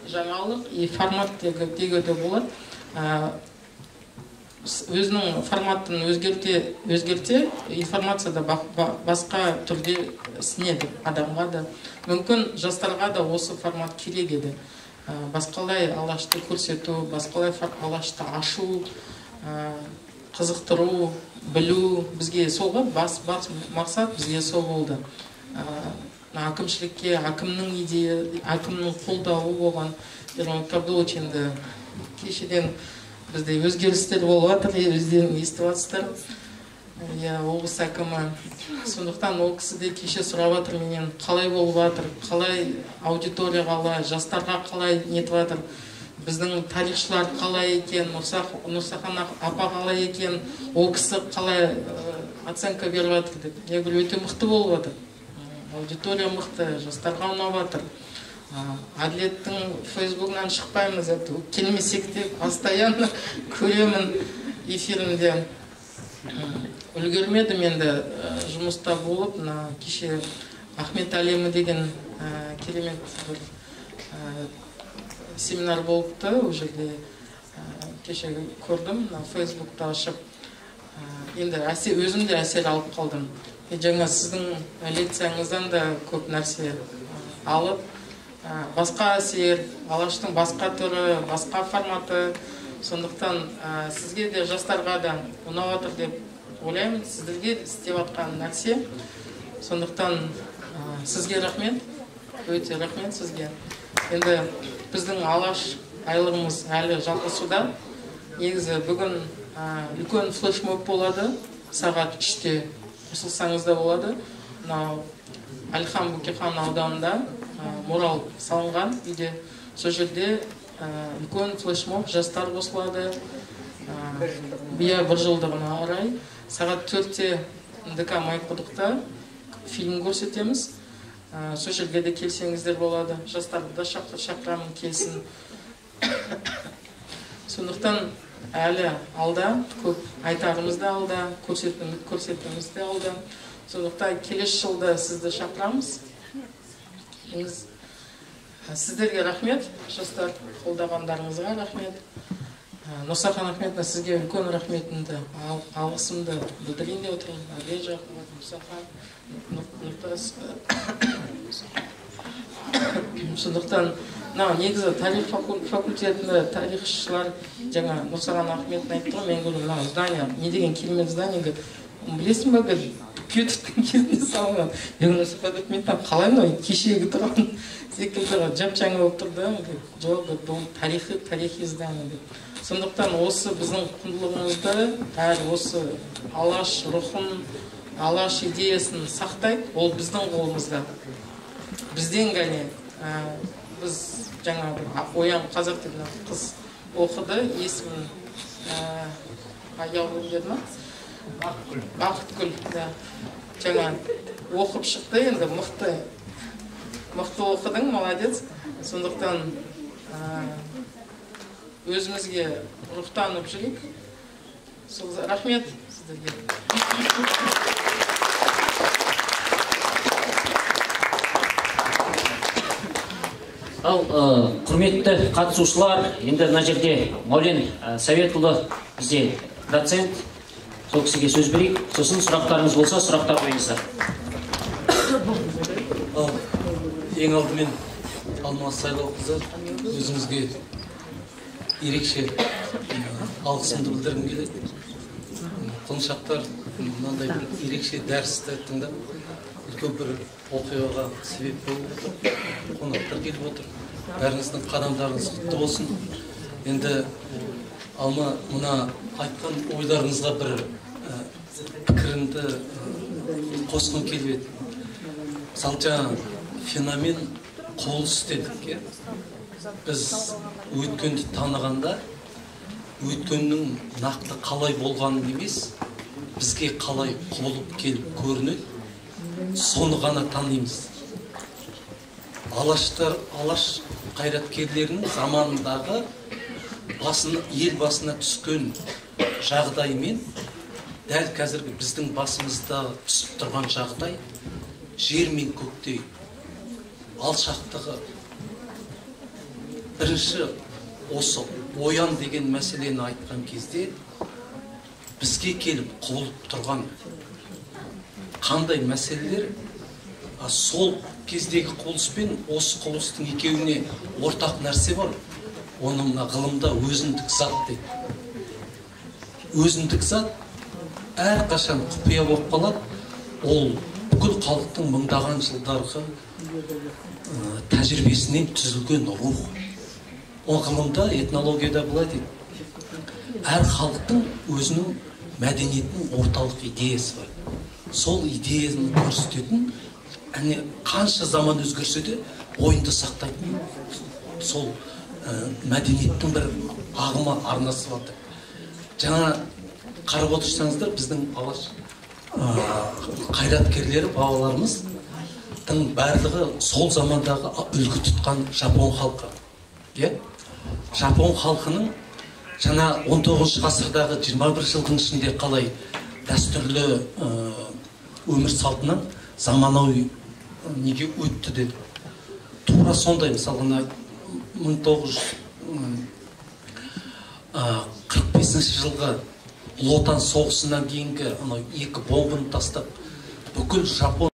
жаңалық и формат деуге де болады. Өзінің форматын өзгерте, информацияда басқа түрде сінеді адамға да. Мүмкін жастарға да осы формат керек еді. Басқалай алашты көрсету, басқалай алашты ашу, қызықтыру, білу, бізге солға бас мақсат бізге сол болды. Әкімшілікке, әкімнің идея, әкімнің қолдауы болған. Қабдолович, енді кешеден бізде өзгерістер болып жатыр, өздерің естіп жатсыздар. Облыс әкімі. Сондықтан ол кісі де кеше сұрап жатыр менен, қалай болып жатыр, қалай аудитория қалай, жастарға қалай нетіп жатыр, біздің тарихшылар қалай екен, Нұрсахан апа қалай екен, ол кісі қалай оценка беріп жатыр деп. Я говорю, өте мықты болып жатыр. Аудитория мықты, жастарға ұнап жатыр. Әділеттің фейсбугынан шықпаймыз, келмесек те постоянно көремін эфирінде. Үлгермедім енді жұмыста болып, кеше Ахмет әлемі деген керемет бір семинар болыпты, ол жерде кеше көрдім, фейсбукта ашып, енді өзім де әсер алып қалдым. Жаңа сіздің лекцияңыздан да көп нәрсе алып, басқа әсер, алаштың басқа түрі, басқа форматы, сондықтан сізге де жастарға да ұнап отыр деп ойлаймын, сіздерге істеп жатқан нәрсе. Сондықтан сізге рахмет, өте рахмет сізге. Енді біздің алаш айлығымыз әлі жалғасуда. Негізі бүгін үлкен флешмоб болады, сағат 3-те қосылсаңыз да болады. Алихан Бөкейхан ауданында мурал салынған үйде, сол жерде үлкен флешмоб, жастар қосылады. Бия бір жылдығына орай сағат 4-те НДК Майқұдықта фильм көрсетеміз. Сол жерге де келсеңіздер болады. Жастарды да шақырамын келсін. Сондықтан әлі алда, көп айтарымыз да алда, көрсетіміз де алда. Сондықтан келесі жылда сізді шақырамыз. Сіздерге рахмет, жастар қолдағандарыңызға рахмет. Нұрсахан Ахметовна, сізге үлкен рахметімді, алғысымды білдірейін деп отырмын. Әлия Жақып, Нұрсахан, Нұртас. Сондықтан, негізі тарих факультетінде тарихшылар, жаңа Нұрсахан Ахметовна айтты ғой, мен көрдім, здание, не деген керемет здание, білесің бе, Петровтың кезінде салынған. Нұрсахан Ахметовна қалай кешегі тұрған секілді жап-жаңа болып тұрды, жоқ, бұл тарихи здание деп. Сондықтан осы біздің құндылығымызды, әрі осы алаш рухын, алаш идеясын сақтайды, ол біздің қолымызда. Бізден ғана біз жаңа Оян қазақ деген қыз оқыды, есімін аял деді ма? Бақытгүл. Жаңа оқып шықты, енді мықты оқыдың, молодец. Сондықтан өзімізге рухтанып жүрейік. Рахмет сіздерге. Ал құрметті қатысушылар, енді мына жерде Маулен Советұлы бізде доцент, сол кісіге сөз берейік. Сосын сұрақтарыңыз болса, сұрақтар қойыңыздар. Ең алдымен Алмас Сайлауқызы өзіңізге ерекше алғысымды білдіргім келеді. Құлыншақтар мынандай бір ерекше дәрісті тыңдап, үлкен бір оқиғаға себеп болып отыр. Қонақтар келіп отыр. Бәріңіздің қадамдарыңыз құтты болсын. Енді Алма мына айтқан ойларыңызға бір пікірімді қосқым келіп еді. Мысалы жаңа феномен құбылыс дедік. Біз өткенді танығанда, өткеннің нақты қалай болғанын емес, бізге қалай құбылып келіп көрінеді, соны ғана танимыз. Алаш қайраткерлерінің заманындағы ел басына түскен жағдаймен дәл қазіргі біздің басымызда түсіп тұрған жағдай жер мен көктей алшақтығы. Бірінші осы Оян деген мәселені айтқан кезде бізге келіп құбылып тұрған қандай мәселелер, сол кездегі құбылыс пен осы құбылыстың екеуіне ортақ нәрсе бар. Оны мына ғылымда өзіндік зат дейді. Өзіндік зат әрқашан құпия болып қалады. Ол бүкіл халықтың мыңдаған жылдарғы тәжірибесінен түзілген рух. Ол ғылымда, этнологияда былай дейді. Әр халықтың өзінің мәдениетінің орталық идеясы бар. Сол идеяны көрсететін, қанша заман өзгерсе де ойында сақтайтын сол мәдениеттің бір ағымы, арнасы бар. Жаңа қарап отырсаңыздар, біздің алаш қайраткерлері, бабаларымыз барлығы сол замандағы үлгі тұтқан жапон халқы. Жапон халқының жаңа 19 ғасырдағы 21 жылдың ішінде қалай дәстүрлі өмір салтынан заманауи неге өтті деді. Тура сондай, мысалға 1945 жылғы Ұлы Отан соғысынан кейінгі екі бомбаны тастап бүкіл Жапон